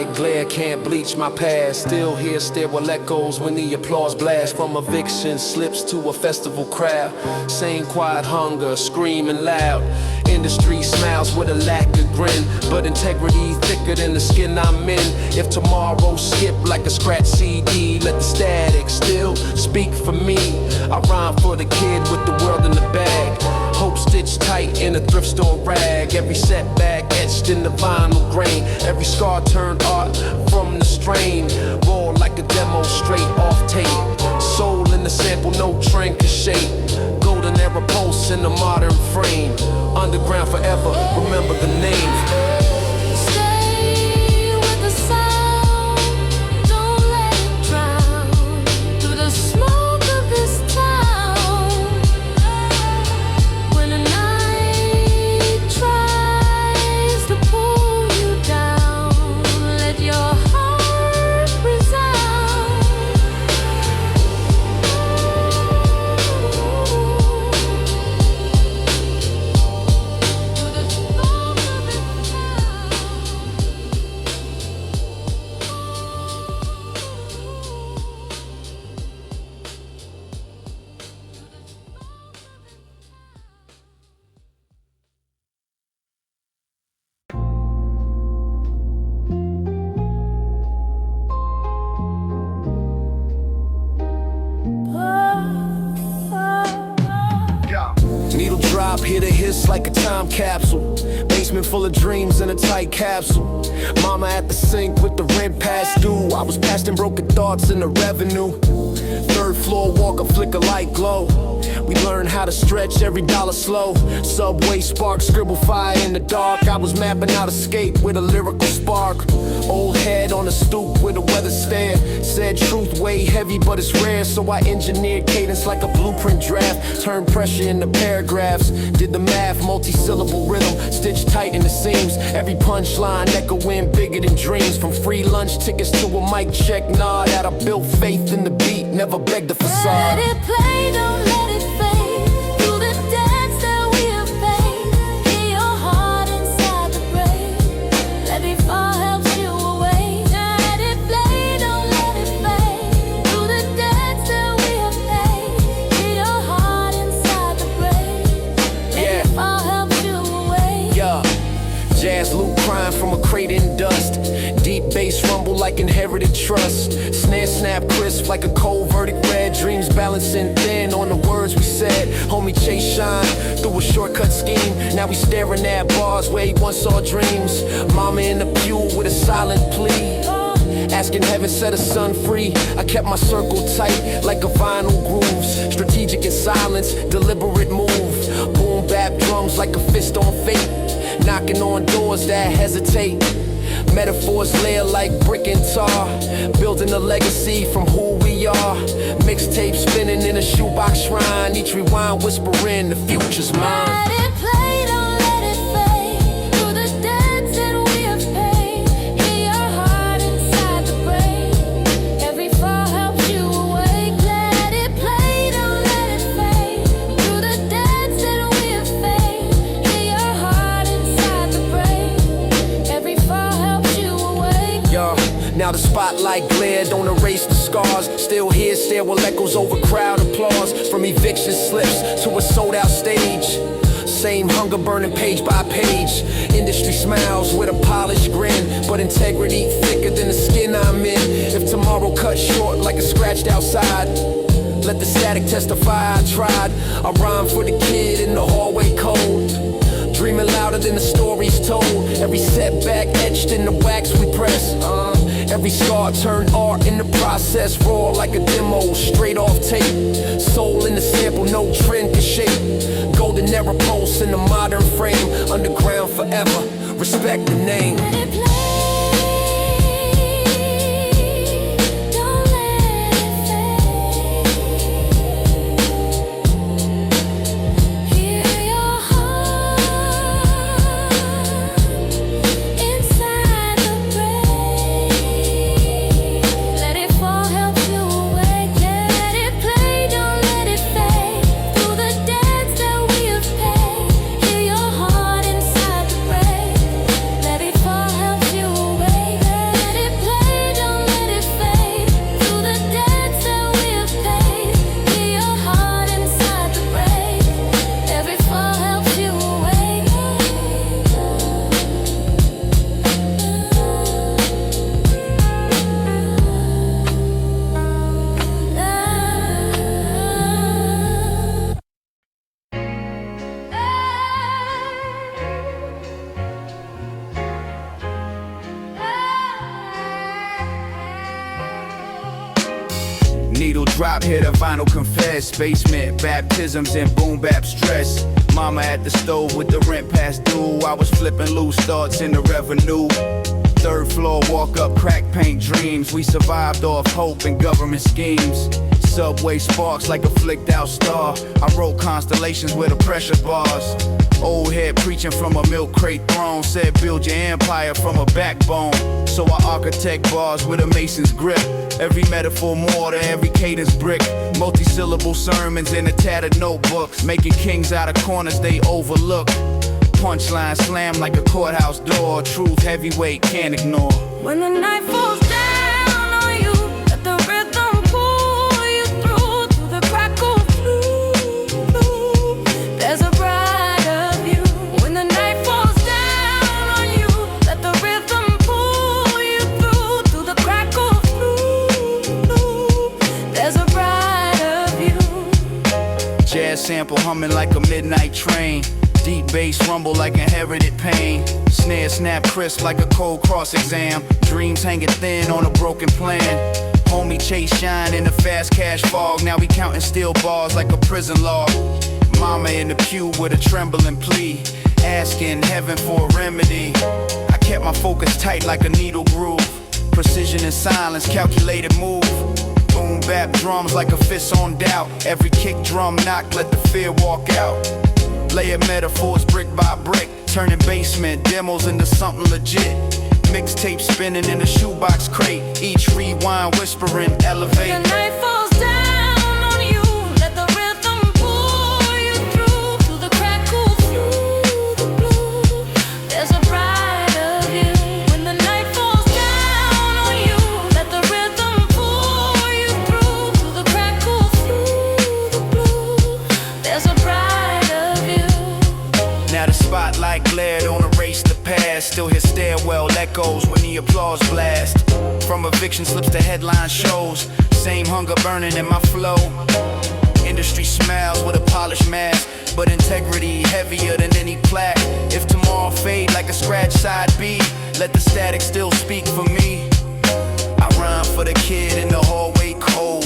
like glare, can't bleach my past. Still hear stairwell echoes when the applause blasts. From eviction slips to a festival crowd. Same quiet hunger, screaming loud. Industry smiles with a lack of grin, but integrity thicker than the skin I'm in. If tomorrow skip like a scratch CD, let the static still speak for me. I rhyme for the kid with the world in the bag. Hope stitched tight in a thrift store rag. Every setback etched in the vinyl grain. Every scar turned art from the strain. Raw like a demo straight off tape. Soul in the sample, no trend can shape. Golden era pulse in the modern frame. Underground forever, remember the name. Stay with the sound, don't let it drown. Through the smoke of this town, when the night tries to pull you down, let your heart resound. Through the smoke of this town. Needle drop, hear the hiss like a time capsule. Basement full of dreams in a tight capsule. Mama at the sink with the rent past due. I was past and broken thoughts in the revenue. Third floor walk, a flicker light glow. We learned how to stretch every dollar slow. Subway spark, scribble fire in the dark. I was mapping out escape with a lyrical spark. Old head on the stoop with a weather stare. Said truth way heavy but it's rare. So I engineered cadence like a blueprint draft. Turned pressure into paragraphs. Did the math, multi-syllable rhythm. Stitched tight in the seams. Every punchline echoing bigger than dreams. From free lunch tickets to a mic check nod. That I built faith in the beat, never begged the facade. Let it play, don't let it fade. Through the dance that we have paid. Hear your heart inside the grave. Let me fall help you away. Let it play, don't let it fade. Through the dance that we have paid. Hear your heart inside the grave. Let me fall help you away. Yeah, jazz loop crying from a crate in dust. Deep bass rumble like inherited trust. Snare snap crisp like a cold verdict red. Dreams balancing thin on the words we said. Homie chase shine through a shortcut scheme. Now we staring at bars where he once saw dreams. Mama in the pew with a silent plea. Asking heaven set her son free. I kept my circle tight like a vinyl grooves. Strategic in silence, deliberate move. Boom bap drums like a fist on fate. Knocking on doors that hesitate. Metaphors layer like brick and tar. Building a legacy from who we are. Mixtape spinning in a shoebox shrine. Each rewind whispering the future's mine. Let it play, don't let it fade. Through the dance that we have paid. Hear your heart inside the grave. Every fall helps you awake. Let it play, don't let it fade. Through the dance that we have paid. Hear your heart inside the grave. Every fall helps you awake. Yo, now the spotlight glare, don't erase the scars. Still hear stairwell echoes over crowd applause. From eviction slips to a sold out stage. Same hunger burning page by page. Industry smiles with a polished grin, but integrity thicker than the skin I'm in. If tomorrow cut short like a scratched outside, let the static testify I tried. I rhyme for the kid in the hallway cold. Dreaming louder than the stories told. Every setback etched in the wax we press. Every scar turned art in the process. Raw like a demo, straight off tape. Soul in the sample, no trend can shape. Golden era pulse in the modern frame. Underground forever, respect the name. Let it play. Don't let it fade. Hear your heart inside the grave. Let it fall, help you awake. Let it play, don't let it fade. Through the dance that we have paid. Hear your heart inside the grave. Let it fall, help you Needle drop, hit a vinyl confess. Basement, baptisms and boom bap stress. Mama at the stove with the rent past due. I was flipping loose thoughts in the revenue. Third floor, walk up, crack paint dreams. We survived off hope and government schemes. Subway sparks like a flicked out star. I wrote constellations with the pressure bars. Old head preaching from a milk crate throne. Said build your empire from a backbone. So I architect bars with a mason's grip. Every metaphor mortar, every cadence brick. Multi-syllable sermons in a tattered notebook. Making kings out of corners they overlook. Punchline slam like a courthouse door. Truth heavyweight, can't ignore. When the night falls down on you, let the rhythm pull you through the crackle blue. There's a brighter view. When the night falls down on you, let the rhythm pull you through the crackle blue. There's a brighter view. Jazz sample humming like a midnight train. Deep bass rumble like inherited pain. Snare snap crisp like a cold cross exam. Dreams hanging thin on a broken plan. Homie chase shine in the fast cash fog. Now we counting steel bars like a prison log. Mama in the pew with a trembling plea, asking heaven for a remedy. I kept my focus tight like a needle groove. Precision and silence, calculated move. Boom bap drums like a fist on doubt. Every kick drum knock, let the fear walk out. Layer metaphors brick by brick, turning basement demos into something legit. Mixtape spinning in a shoebox crate, each rewind whispering elevate. The night falls down on you, let the rhythm pull you through the crackle through the blue. There's a brighter view. When the night falls down on you, let the rhythm pull you through the crackle through the blue. There's a brighter view. Now the spotlight glare, don't erase the past. Still hear stairwell echoes when the applause blast. From eviction slips to headline shows. Same hunger burning in my flow. Industry smiles with a polished mask, but integrity heavier than any plaque. If tomorrow fade like a scratch side B, let the static still speak for me. I rhyme for the kid in the hallway cold,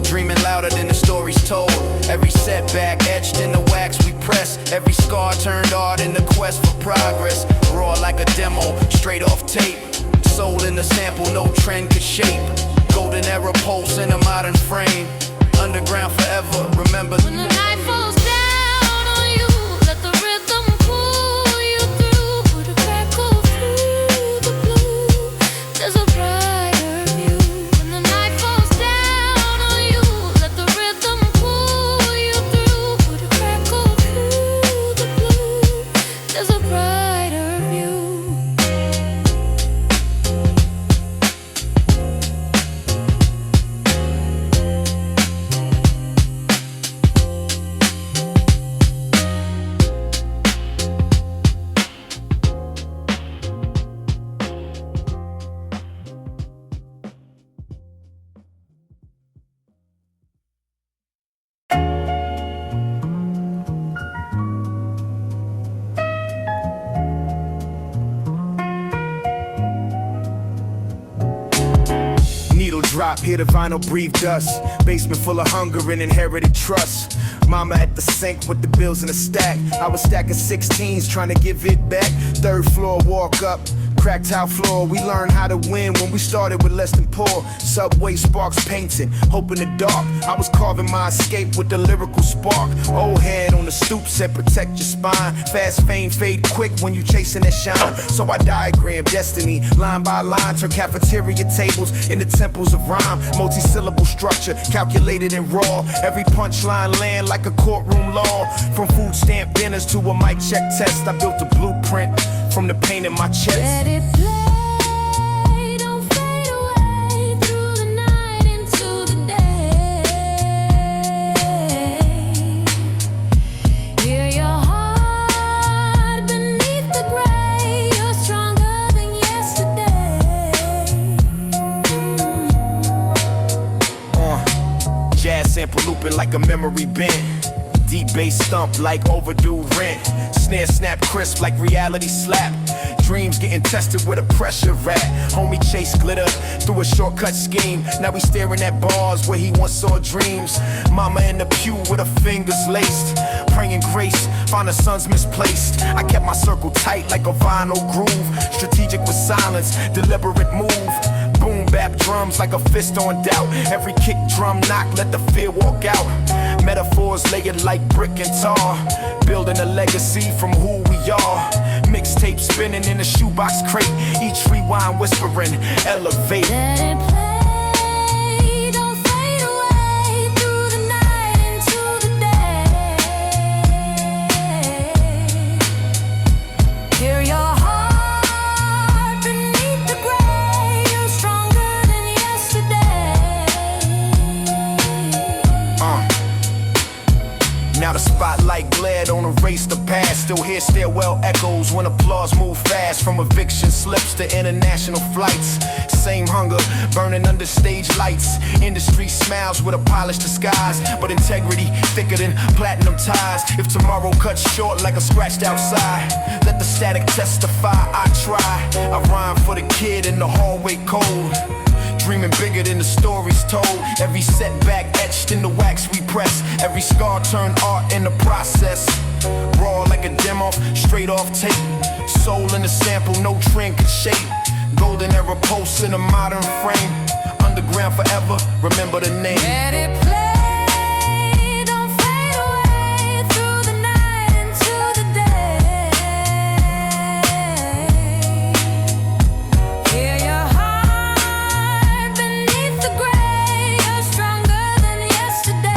dreaming louder than the stories told. Every setback etched in the wax we press. Every scar turned art in the quest for progress. Raw like a demo, straight off tape. Soul in the sample, no trend could shape. Golden era pulse in a modern frame. Underground forever, remember. When the night falls down on you, let the rhythm pull you through the crackle through the blue. There's a brighter view. When the night falls down on you, let the rhythm pull you through the crackle through the blue. There's a brighter view. Needle drop, hear the vinyl breathe dust. Basement full of hunger and inherited trust. Mama at the sink with the bills in a stack. I was stacking 16s trying to give it back. Third floor, walk up, cracked tile floor. We learned how to win when we started with less than poor. Subway sparks painting, hope in the dark. I was carving my escape with the lyrical spark. Old head on the stoop said protect your spine. Fast fame fade quick when you chasing that shine. So I diagram destiny, line by line. Turn cafeteria tables into temples of rhyme. Multi-syllable structure, calculated and raw. Every punchline land like a courtroom law. From food stamp dinners to a mic check test, I built a blueprint from the pain in my chest. Let it play, don't fade away through the night into the day. Hear your heart beneath the gray. You're stronger than yesterday. Jazz sample looping like a memory bent. Deep bass stump like overdue rent. Snare snap crisp like reality slap. dreams getting tested with a pressure rat. Homie chase glitter through a shortcut scheme. Now we staring at bars where he once saw dreams. Mama in the pew with her fingers laced, praying grace, find her sons misplaced. I kept my circle tight like a vinyl groove. Strategic with silence, deliberate move. Boom bap drums like a fist on doubt. Every kick drum knock, let the fear walk out. Metaphors layered like brick and tar, building a legacy from who we are. Mixtape spinning in a shoebox crate, each rewind whispering, elevate. Let it play, don't fade away through the night into the day. Hear your heart beneath the gray, you're stronger than yesterday. Now the spotlight glared on a race to pass. Still hear stairwell echoes when applause move fast. From eviction slips to international flights. Same hunger burning under stage lights. Industry smiles with a polished disguise, but integrity thicker than platinum ties. If tomorrow cuts short like a scratched outside, let the static testify. I try. I rhyme for the kid in the hallway cold, dreaming bigger than the stories told. Every setback etched in the wax we press. Every scar turned art in the process. Raw like a demo, straight off tape. Soul in the sample, no trend could shape. Golden era posts in a modern frame. Underground forever, remember the name. Let it play, don't fade away through the night into the day. Hear your heart beneath the gray, you're stronger than yesterday.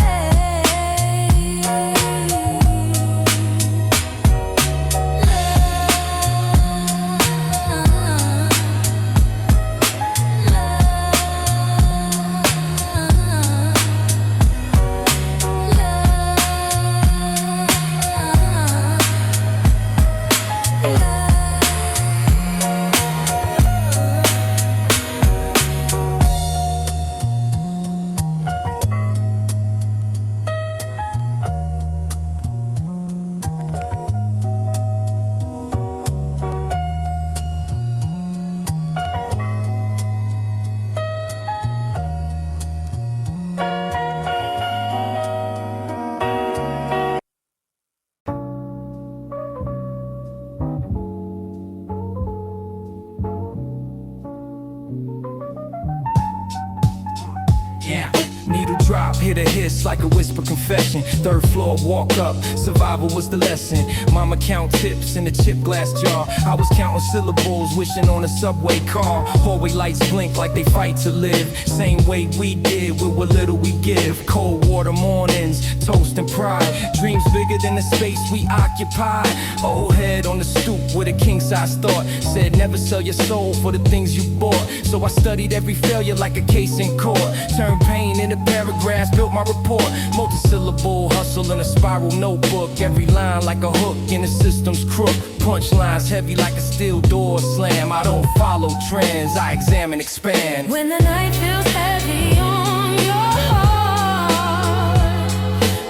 Needle drop, hit a hiss like a whisper confession. Third floor, walk up, survival was the lesson. Mama count tips in a chip glass jar. I was counting syllables, wishing on a subway car. Hallway lights blink like they fight to live. Same way we did with what little we give. Cold water mornings, toast and pride. Dreams bigger than the space we occupy. Old head on the stoop with a king size thought. Said never sell your soul for the things you bought. So I studied every failure like a case in court. Turned pain into paragraphs, built my report. Multi-syllable hustle in a spiral notebook. Every line like a hook in the system's crook. Punchlines heavy like a steel door slam. I don't follow trends, I examine, expand. When the night feels heavy on your heart,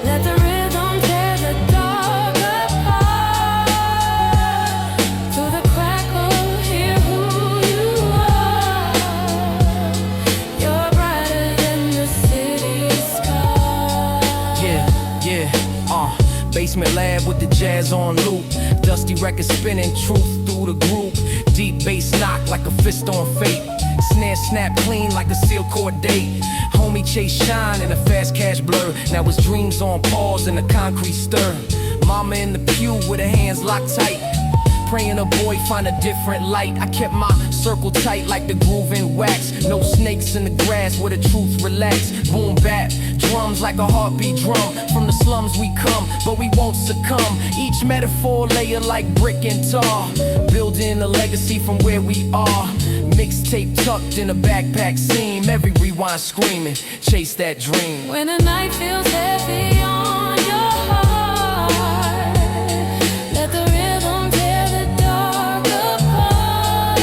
let the rhythm tear the dark apart. Through the crackle, hear who you are. You're brighter than the city sky. Basement lab with the jazz on loop. Dusty record spinning, truth through the group. Deep bass knock like a fist on fate. Snare snap clean like a seal cord date. Homie chase shine in a fast cash blur. Now his dreams on pause in a concrete stir. Mama in the pew with her hands locked tight, praying a boy find a different light. I kept my circle tight like the groove in wax. No snakes in the grass where the truth relax. Boom bap, drums like a heartbeat drum. From the slums we come, but we won't succumb. Each metaphor layer like brick and tar. Building a legacy from where we are. Mixtape tucked in a backpack seam. Every rewind screaming, chase that dream. When the night feels heavy on your heart, let the rhythm tear the dark apart.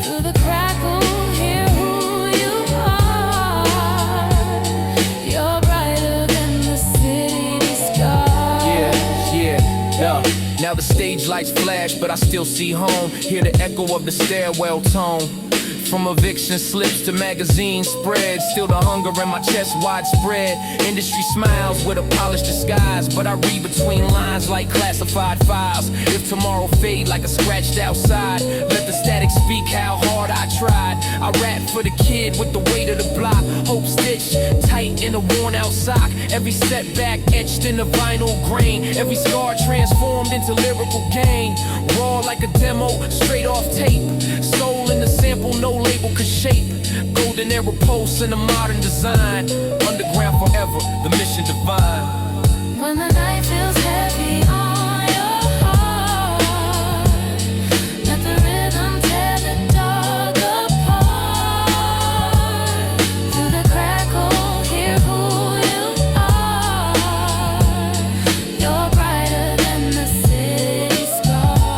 Through the crackle, hear who you are. You're brighter than the city sky. Now the stage lights flash, but I still see home. Hear the echo of the stairwell tone. From eviction slips to magazine spreads, still the hunger in my chest widespread. Industry smiles with a polished disguise, but I read between lines like classified files. If tomorrow fade like a scratched outside, let the static speak how hard I tried. I rap for the kid with the weight of the block. Hope stitched tight in a worn out sock. Every setback etched in a vinyl grain. Every scar transformed into lyrical gain. Raw like a demo, straight off tape. Soul in the sample, no label could shape. Golden era pulse in a modern design. Underground forever, the mission divine. When the night feels heavy on your heart, let the rhythm tear the dark apart. Through the crackle, hear who you are. You're brighter than the city stars.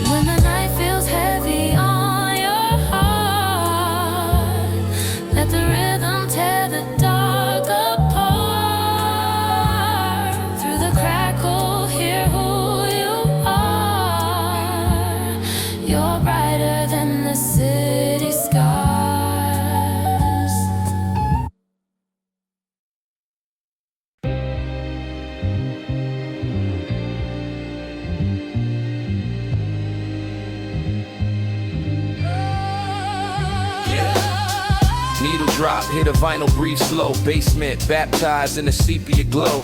When the night feels heavy on your heart, let the rhythm tear the dark apart. Through the crackle, hear who you are. You're brighter than the city stars. Needle drop, hit a vinyl, breathe slow. Basement, baptized in a sepia glow.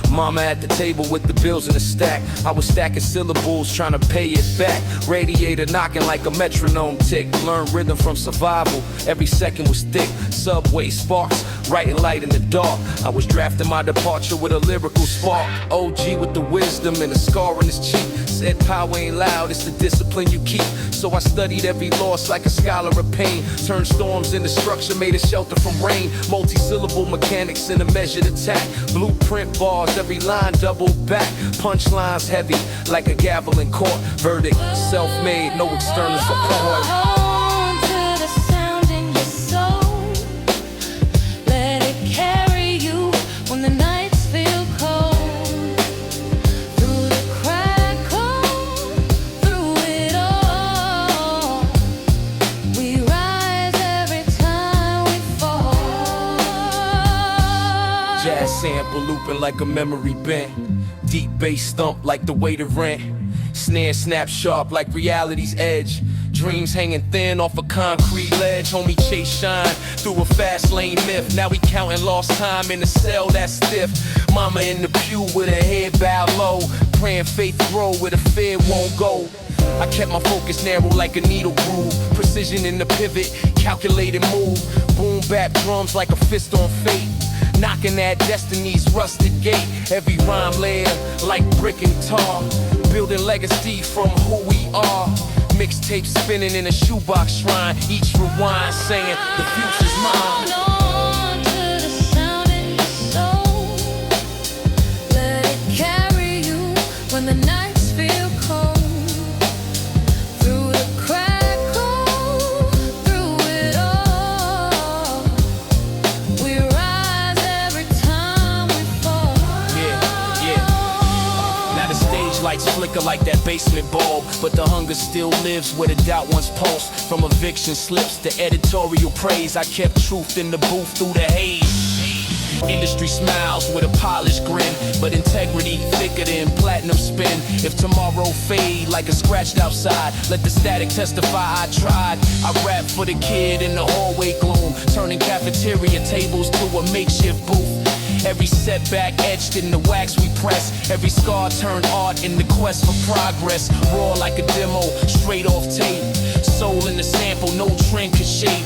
Mama at the table with the bills in a stack. I was stacking syllables, trying to pay it back. Radiator knocking like a metronome tick. Learn rhythm from survival, every second was thick. Subway sparks, writing light in the dark. I was drafting my departure with a lyrical spark. OG with the wisdom and a scar on his cheek. Said power ain't loud, it's the discipline you keep. So I studied every loss like a scholar of pain. Turned storms into structure, made a shelter from rain. Multi-syllable mechanics in a measured attack. Blueprint bars, every line double back. Punchlines heavy like a gavel in court. Verdict, self-made, no external support. Hold on to the sound in your soul. Let it carry you when the nights feel cold. Through the crackle, through it all, we rise every time we fall. Jazz sample looping like a memory bent. Deep bass thump like the weight of rent. Snare snap sharp like reality's edge. Dreams hanging thin off a concrete ledge. Homie chase shine through a fast lane myth. Now we counting lost time in a cell that's stiff. Mama in the pew with her head bowed low, praying faith grow where the fear won't go. I kept my focus narrow like a needle groove. Precision in the pivot, calculated move. Boom bap drums like a fist on fate. Knocking at destiny's rusted gate. Every rhyme layer like brick and tar. Building legacy from who we are. Mixtape spinning in a shoebox shrine. Each rewind saying the future's mine. Hold on to the sound in your soul. Let it carry you when the nights feel cold. Through the crackle, through it all, we rise every time we fall. Yeah. Now the stage lights flicker like that basement bulb, but the hunger still lives where the doubt once pulsed. From eviction slips to editorial praise, I kept truth in the booth through the haze. Industry smiles with a polished grin, but integrity thicker than platinum spin. If tomorrow fade like a scratched outside, let the static testify I tried. I rap for the kid in the hallway gloom, turning cafeteria tables to a makeshift booth. Every setback etched in the wax we press. Every scar turned art in the quest for progress. Raw like a demo, straight off tape. Soul in the sample, no trend could shape.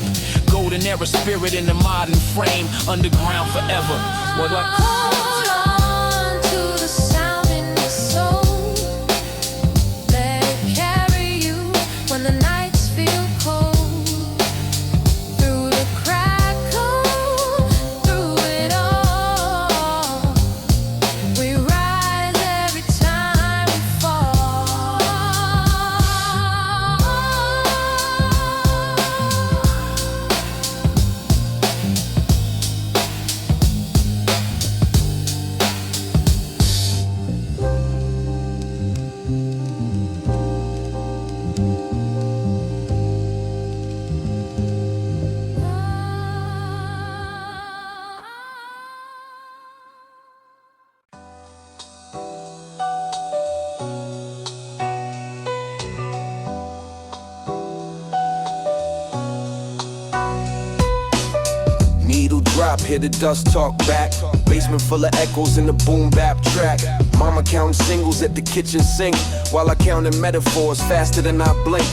Golden era spirit in the modern frame. Underground forever. What like? Hold on to the sound in your soul. Let it carry you when the nights feel cold. Through the crackle, through it all, we rise every time we fall. Needle drop, hear the dust talk back. Basement full of echoes in the boom bap track. Mama counting singles at the kitchen sink, while I counting metaphors faster than I blink.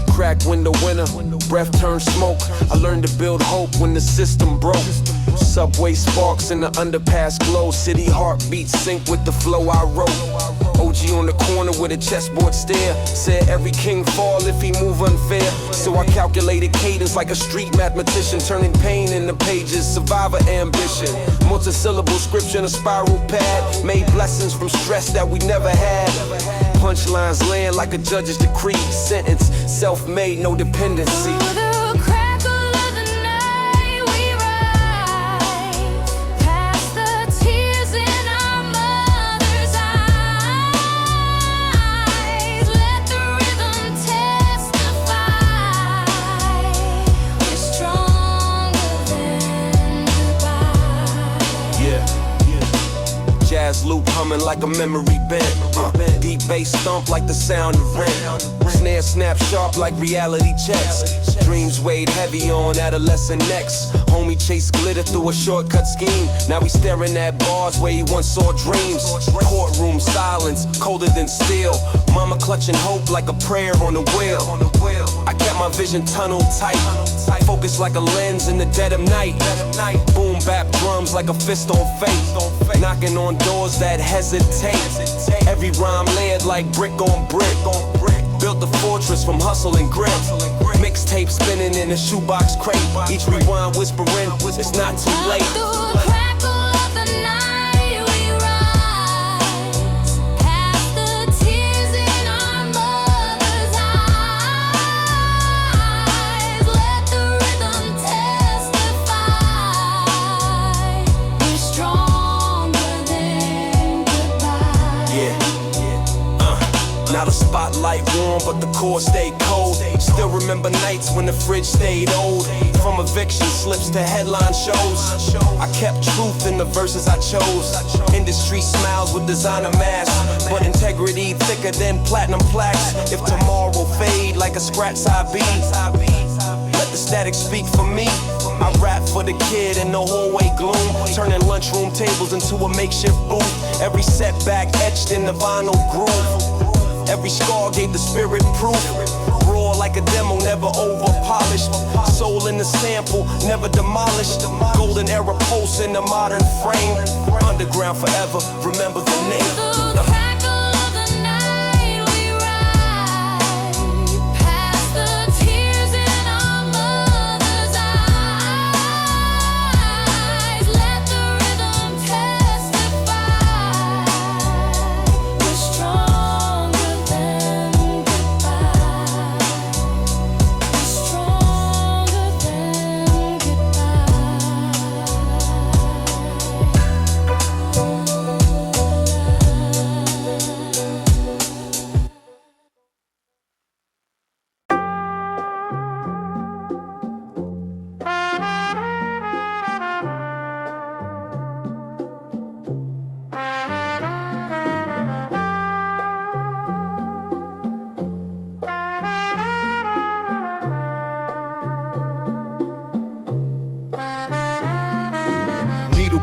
Crack window winner, breath turned smoke. I learned to build hope when the system broke. Subway sparks in the underpass glow. City heartbeats sync with the flow I wrote. OG on the corner with a chessboard stare. Said every king fall if he move unfair. So I calculated cadence like a street mathematician, turning pain into pages, survivor ambition. Multi-syllable scripture in a spiral pad. Made blessings from stress that we never had. Punchlines land like a judge's decree. Sentence, self-made, no dependency. Jazz loop humming like a memory bend. Deep bass stomp like the sound of rent. Snare snap sharp like reality checks. Dreams weighed heavy on adolescent necks. Homie chased glitter through a shortcut scheme. Now he staring at bars where he once saw dreams. Courtroom silence, colder than steel. Mama clutching hope like a prayer on the wheel. I kept my vision tunnel tight. Focus like a lens in the dead of night. Boom bap drums like a fist on fate. Knocking on doors that hesitate. Every rhyme layered like brick on brick. Built the fortress from hustle and grit. Mixtape spinning in a shoebox crate. Each rewind whispering, it's not too late. Now the spotlight warm, but the core stayed cold. Still remember nights when the fridge stayed old. From eviction slips to headline shows, I kept truth in the verses I chose. Industry smiles with designer masks, but integrity thicker than platinum plaques. If tomorrow fade like a scratch side B, let the static speak for me. I rap for the kid in the hallway gloom, turning lunchroom tables into a makeshift booth. Every setback etched in the vinyl groove. Every scar gave the spirit proof. Raw like a demo, never over polished. Soul in the sample, never demolished. Golden era pulse in the modern frame. Underground forever, remember the name.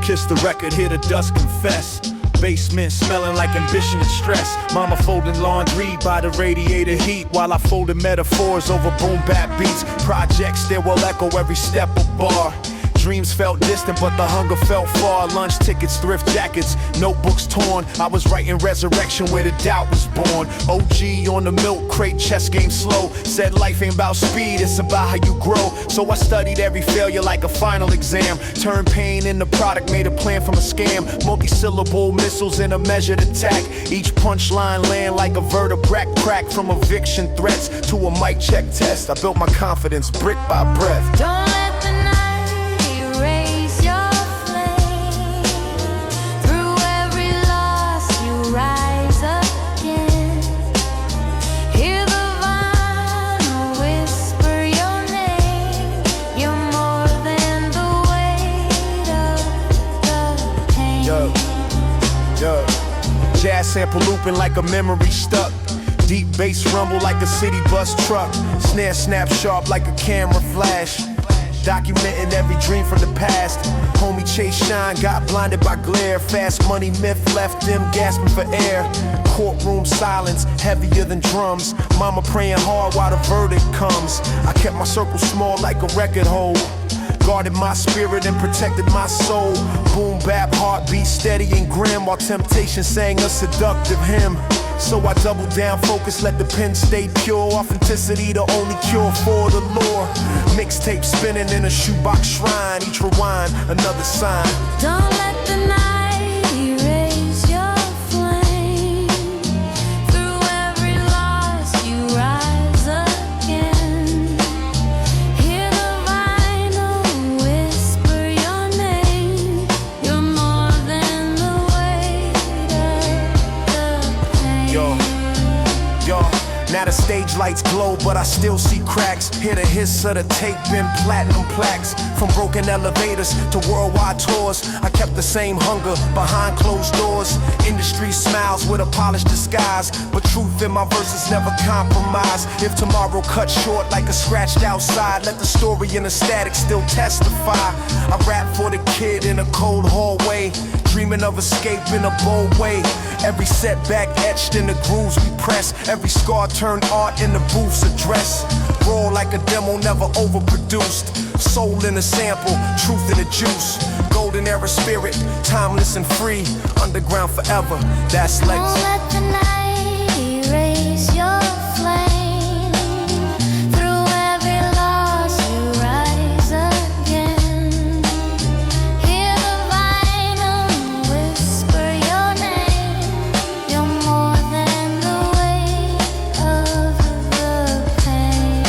Kiss the record, hear the dust confess. Basement smelling like ambition and stress. Mama folding laundry by the radiator heat, while I folded metaphors over boom bap beats. Projects there will echo every step of bar. Dreams felt distant, but the hunger felt far. Lunch tickets, thrift jackets, notebooks torn. I was writing resurrection where the doubt was born. OG on the milk crate, chess game slow. Said life ain't about speed, it's about how you grow. So I studied every failure like a final exam. Turned pain into product, made a plan from a scam. Multi-syllable missiles in a measured attack. Each punchline land like a vertebrae crack. From eviction threats to a mic check test, I built my confidence brick by breath. Don't let the night erase your flame. Through every loss you rise again. Hear the vinyl whisper your name. You're more than the weight of the pain. Yo. Jazz sample looping like a memory stuck. Deep bass rumble like a city bus truck. Snare snap sharp like a camera flash. documenting every dream from the past. Homie Chase Shine got blinded by glare. Fast money myth left them gasping for air. Courtroom silence, heavier than drums. Mama praying hard while the verdict comes. I kept my circle small like a record hole. Guarded my spirit and protected my soul. Boom bap, heartbeat steady and grim, while temptation sang a seductive hymn. So I doubled down, focus, let the pen stay pure. Authenticity the only cure for the lore. Mixtape spinning in a shoebox shrine. Each rewind, another sign. Don't let the night erase your flame. Through every loss you rise again. Hear the vinyl whisper your name. You're more than the weight of the pain. Yo, now the stage lights glow, but I still see cracks. Hear the hiss of the tape in platinum plaques. From broken elevators to worldwide tours, I kept the same hunger behind closed doors. Industry smiles with a polished disguise, but truth in my verses never compromise. If tomorrow cut short like a scratched outside, let the story in the static still testify. I rap for the kid in a cold hallway, dreaming of escape in a bold way. Every setback etched in the grooves we press. Every scar turned art in the booth's address. Raw like a demo, never overproduced. Soul in a sample, truth in the juice. Golden era spirit, timeless and free. Underground forever, that's Don't legacy. let the night erase your flame. Through every loss you rise again. Hear the vinyl whisper your name. You're more than the weight of the pain.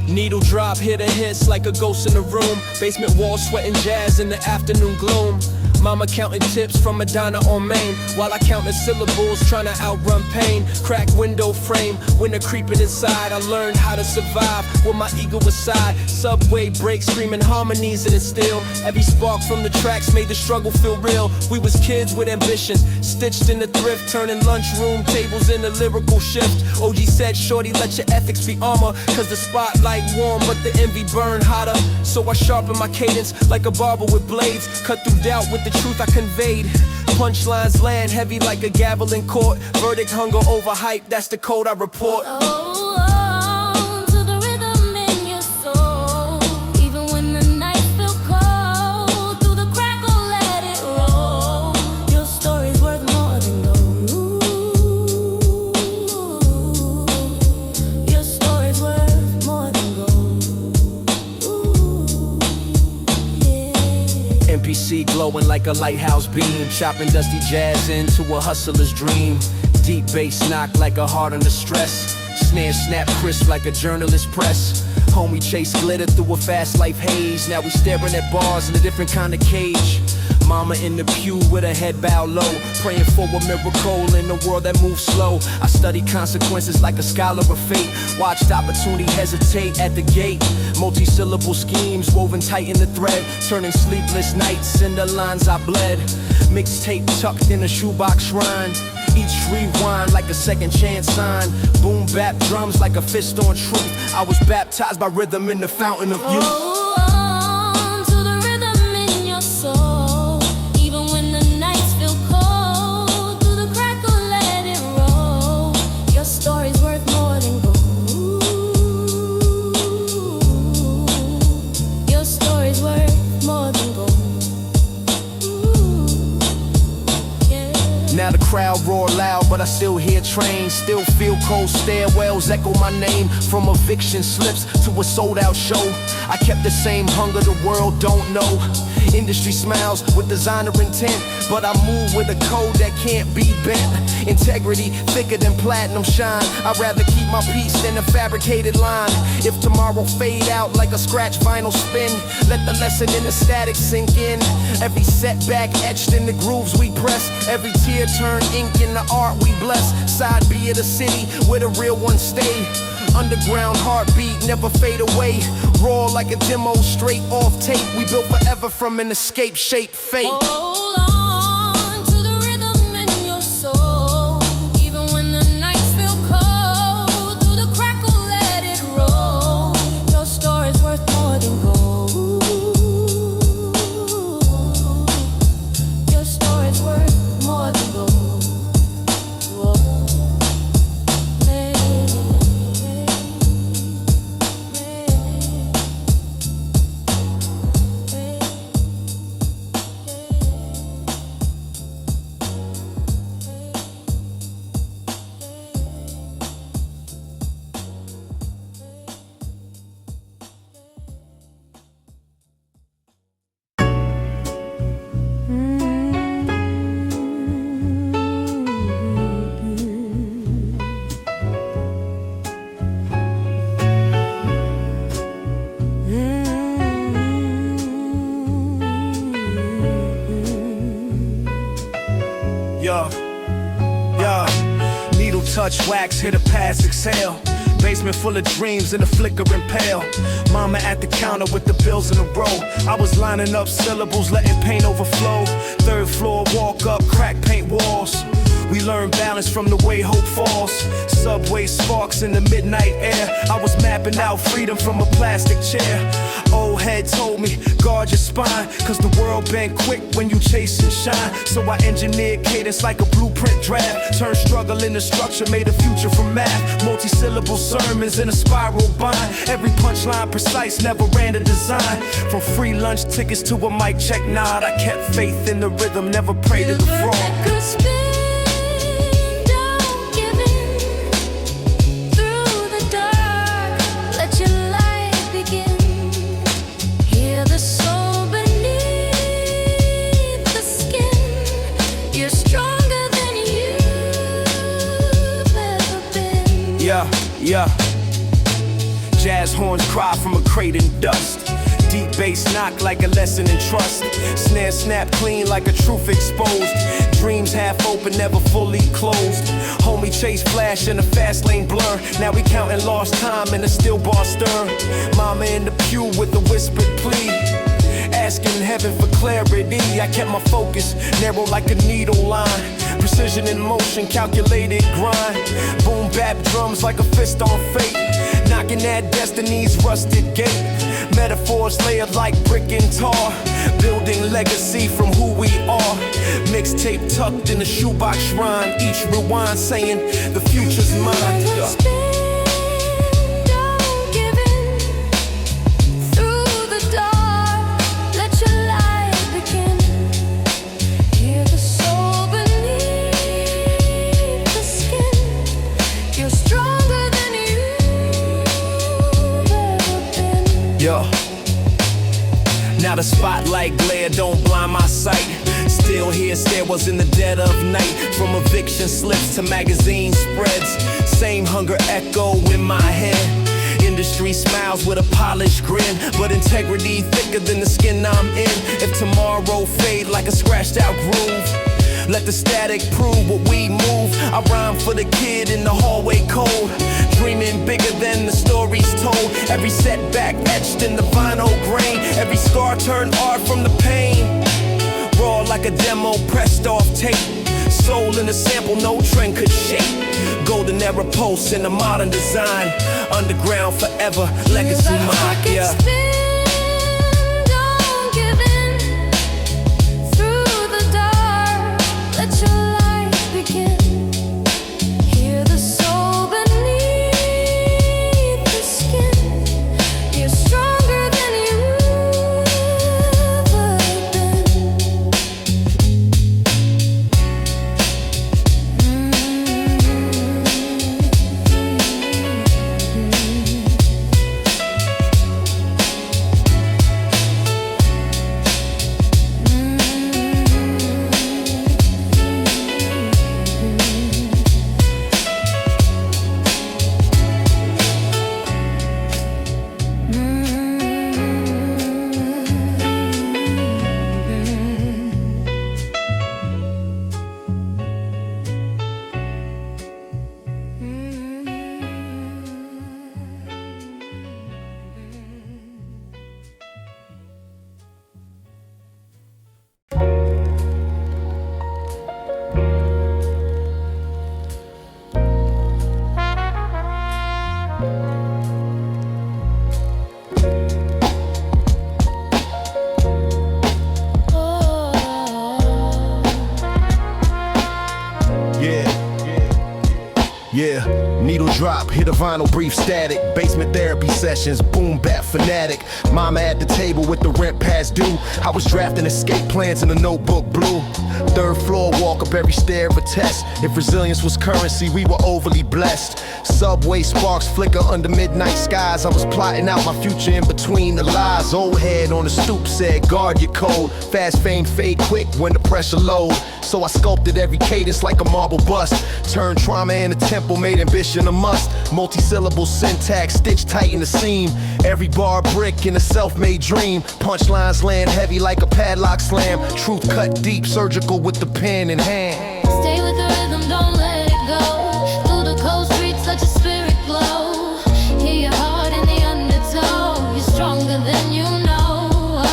Needle drop, hit a hiss like a ghost in the room. Basement wall sweating jazz in the afternoon gloom. Mama counting tips from Madonna on Main, while I counting syllables trying to outrun pain. Cracked window frame, winter creeping inside. I learned how to survive with my ego aside. Subway breaks, screaming harmonies in it still. Every spark from the tracks made the struggle feel real. We was kids with ambition, stitched in the thrift, turning lunchroom tables into lyrical shift. OG said, shorty, let your ethics be armor, cause the spotlight warm, but the envy burn hotter. So I sharpen my cadence like a barber with blades, cut through doubt with the truth I conveyed. Punchlines land heavy like a gavel in court. Verdict hunger over hype, that's the code I report. Oh, to the rhythm in your soul. Even when the night feel cold, through the crackle let it roll. Your story's worth more than gold. Your story's worth more than gold. Yeah. MPC glowing like a lighthouse beam, chopping dusty jazz into a hustler's dream. Deep bass knock like a heart under stress. Snare snap crisp like a journalist press. Homie chase glitter through a fast life haze. Now we staring at bars in a different kind of cage. Mama in the pew with her head bowed low, praying for a miracle in a world that moves slow. I study consequences like a scholar of fate. Watched opportunity hesitate at the gate. Multi-syllable schemes woven tight in the thread, turning sleepless nights into lines I bled. Mixtape tucked in a shoebox shrine. Each rewind like a second chance sign. Boom bap drums like a fist on truth. I was baptized by rhythm in the fountain of youth. Oh, to the rhythm in your soul. Even when the nights feel cold, through the crackle let it roll. Your story's worth more than gold. Your story's worth more than gold. Yeah. Now the crowd roar loud, but I still hear trains. Still feel cold stairwells echo my name. From eviction slips to a sold out show, I kept the same hunger the world don't know. Industry smiles with designer intent, but I move with a code that can't be bent. Integrity thicker than platinum shine. I'd rather keep my peace than a fabricated line. If tomorrow fade out like a scratch vinyl spin, let the lesson in the static sink in. Every setback etched in the grooves we press. Every tear turn ink in the art we bless. Side B of the city where the real ones stay. Underground heartbeat never fade away. Raw like a demo straight off tape. We built forever from an escape shaped fate. Hold on to the rhythm in your soul. Even when the nights feel cold, through the crackle let it roll. Your story's worth more than gold. Your story's worth more than gold. Needle touch, wax, hit a pass, exhale. Basement full of dreams and a flickering pale. Mama at the counter with the bills in a row. I was lining up syllables, letting paint overflow. Third floor, walk up, crack paint walls. We learn balance from the way hope falls. Subway sparks in the midnight air. I was mapping out freedom from a plastic chair. Old head told me, guard your spine, cause the world been quick when you chase and shine. So I engineered cadence like a blueprint draft. Turned struggle into structure, made a future from math. Multi-syllable sermons in a spiral bind. Every punchline precise, never ran a design. From free lunch tickets to a mic check nod, I kept faith in the rhythm, never prayed to the fraud. Yeah, jazz horns cry from a crate in dust. Deep bass knock like a lesson in trust. Snare snap clean like a truth exposed. Dreams half open, never fully closed. Homie chase flash in a fast lane blur. Now we counting lost time in a still bar stir. Mama in the pew with a whispered plea, asking heaven for clarity. I kept my focus narrow like a needle line. Precision in motion, calculated grind. Boom bap drums like a fist on fate, knocking at destiny's rusted gate. Metaphors layered like brick and tar, building legacy from who we are. Mixtape tucked in a shoebox shrine. Each rewind saying the future's mine. Now the spotlight glare don't blind my sight. Still hear stairwells in the dead of night. From eviction slips to magazine spreads, same hunger echo in my head. Industry smiles with a polished grin, but integrity thicker than the skin I'm in. If tomorrow fade like a scratched out groove, let the static prove what we move. I rhyme for the kid in the hallway cold, dreaming bigger than the stories told. Every setback etched in the vinyl grain. Every scar turned art from the pain. Raw like a demo pressed off tape. Soul in a sample no trend could shake. Golden era pulse in a modern design. Underground forever, legacy mine. Yeah. drop, hit a vinyl, brief static. Basement therapy sessions, boom bap fanatic. Mama at the table with the rent past due. I was drafting escape plans in a notebook blue. Third floor, walk up every stair of a test. If resilience was currency, we were overly blessed. Subway sparks flicker under midnight skies. I was plotting out my future in between the lies. Old head on the stoop said, guard your code. Fast fame fade quick when the pressure low. So I sculpted every cadence like a marble bust. Turned trauma in a temple, made ambition a must. Multi-syllable syntax, stitched tight in the seam. Every bar brick in a self-made dream. Punchlines land heavy like a padlock slam. Truth cut deep, surgical with the pen in hand. Stay with the rhythm, don't let it go. Through the cold streets, let your spirit glow. Hear your heart in the undertow. You're stronger than you know.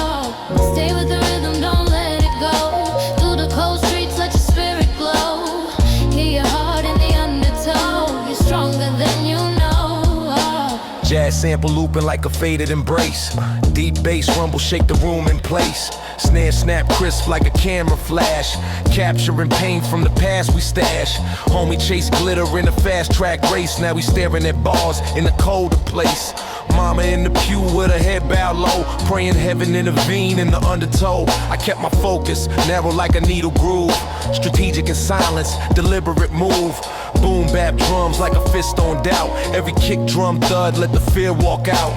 Stay with the rhythm, don't let it go. Through the cold streets, let your spirit glow. Hear your heart in the undertow. You're stronger than you know. Jazz sample looping like a faded embrace. Deep bass rumble shake the room in place. Snare snap crisp like a camera flash. Capturing pain from the past we stash. Homie chase glitter in a fast track race. Now we staring at bars in a colder place. Mama in the pew with her head bowed low, praying heaven intervene in the undertow. I kept my focus, narrow like a needle groove. Strategic in silence, deliberate move. Boom bap drums like a fist on doubt. Every kick drum thud, let the fear walk out.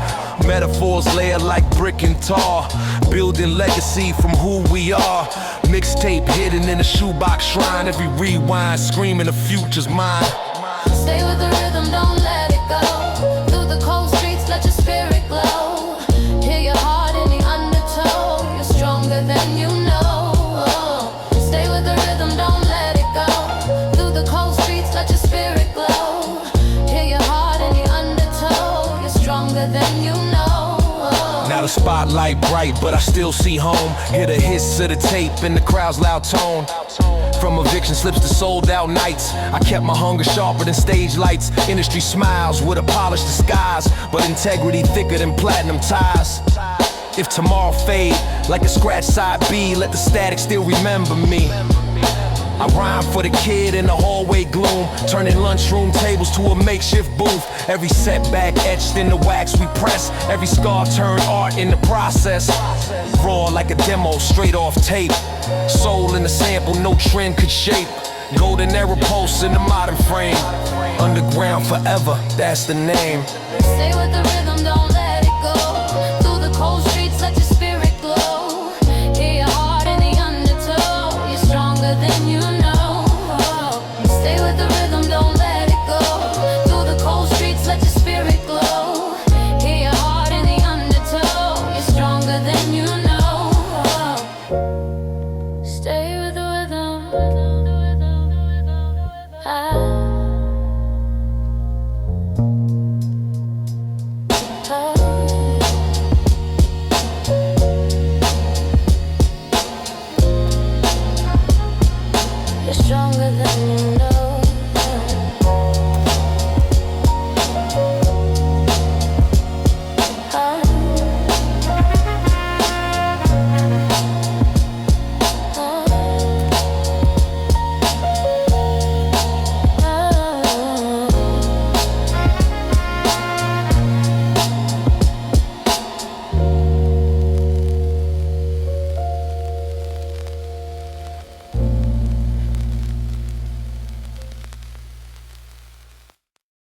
Metaphors layer like brick and tar. Building legacy from who we are. Mixtape hidden in a shoebox shrine. Every rewind screaming the future's mine. Stay with the rhythm, don't let it go. Through the cold streets, let your spirit glow. Hear your heart in the undertow. You're stronger than you know. Stay with the rhythm, don't let it go. Through the cold streets, let your spirit glow. Hear your heart in the undertow. You're stronger than you know. Now the spotlight bright, but I still see home. Hear the hiss of the tape and the crowd's loud tone. From eviction slips to sold out nights, I kept my hunger sharper than stage lights. Industry smiles with a polished disguise, but integrity thicker than platinum ties. If tomorrow fade like a scratch side B, let the static still remember me. I rhyme for the kid in the hallway gloom, turning lunchroom tables to a makeshift booth. Every setback etched in the wax we press. Every scar turned art in the process. Raw like a demo straight off tape. Soul in the sample no trend could shape. Golden era pulse in the modern frame. Underground forever, that's the name. Stay with the rhythm, don't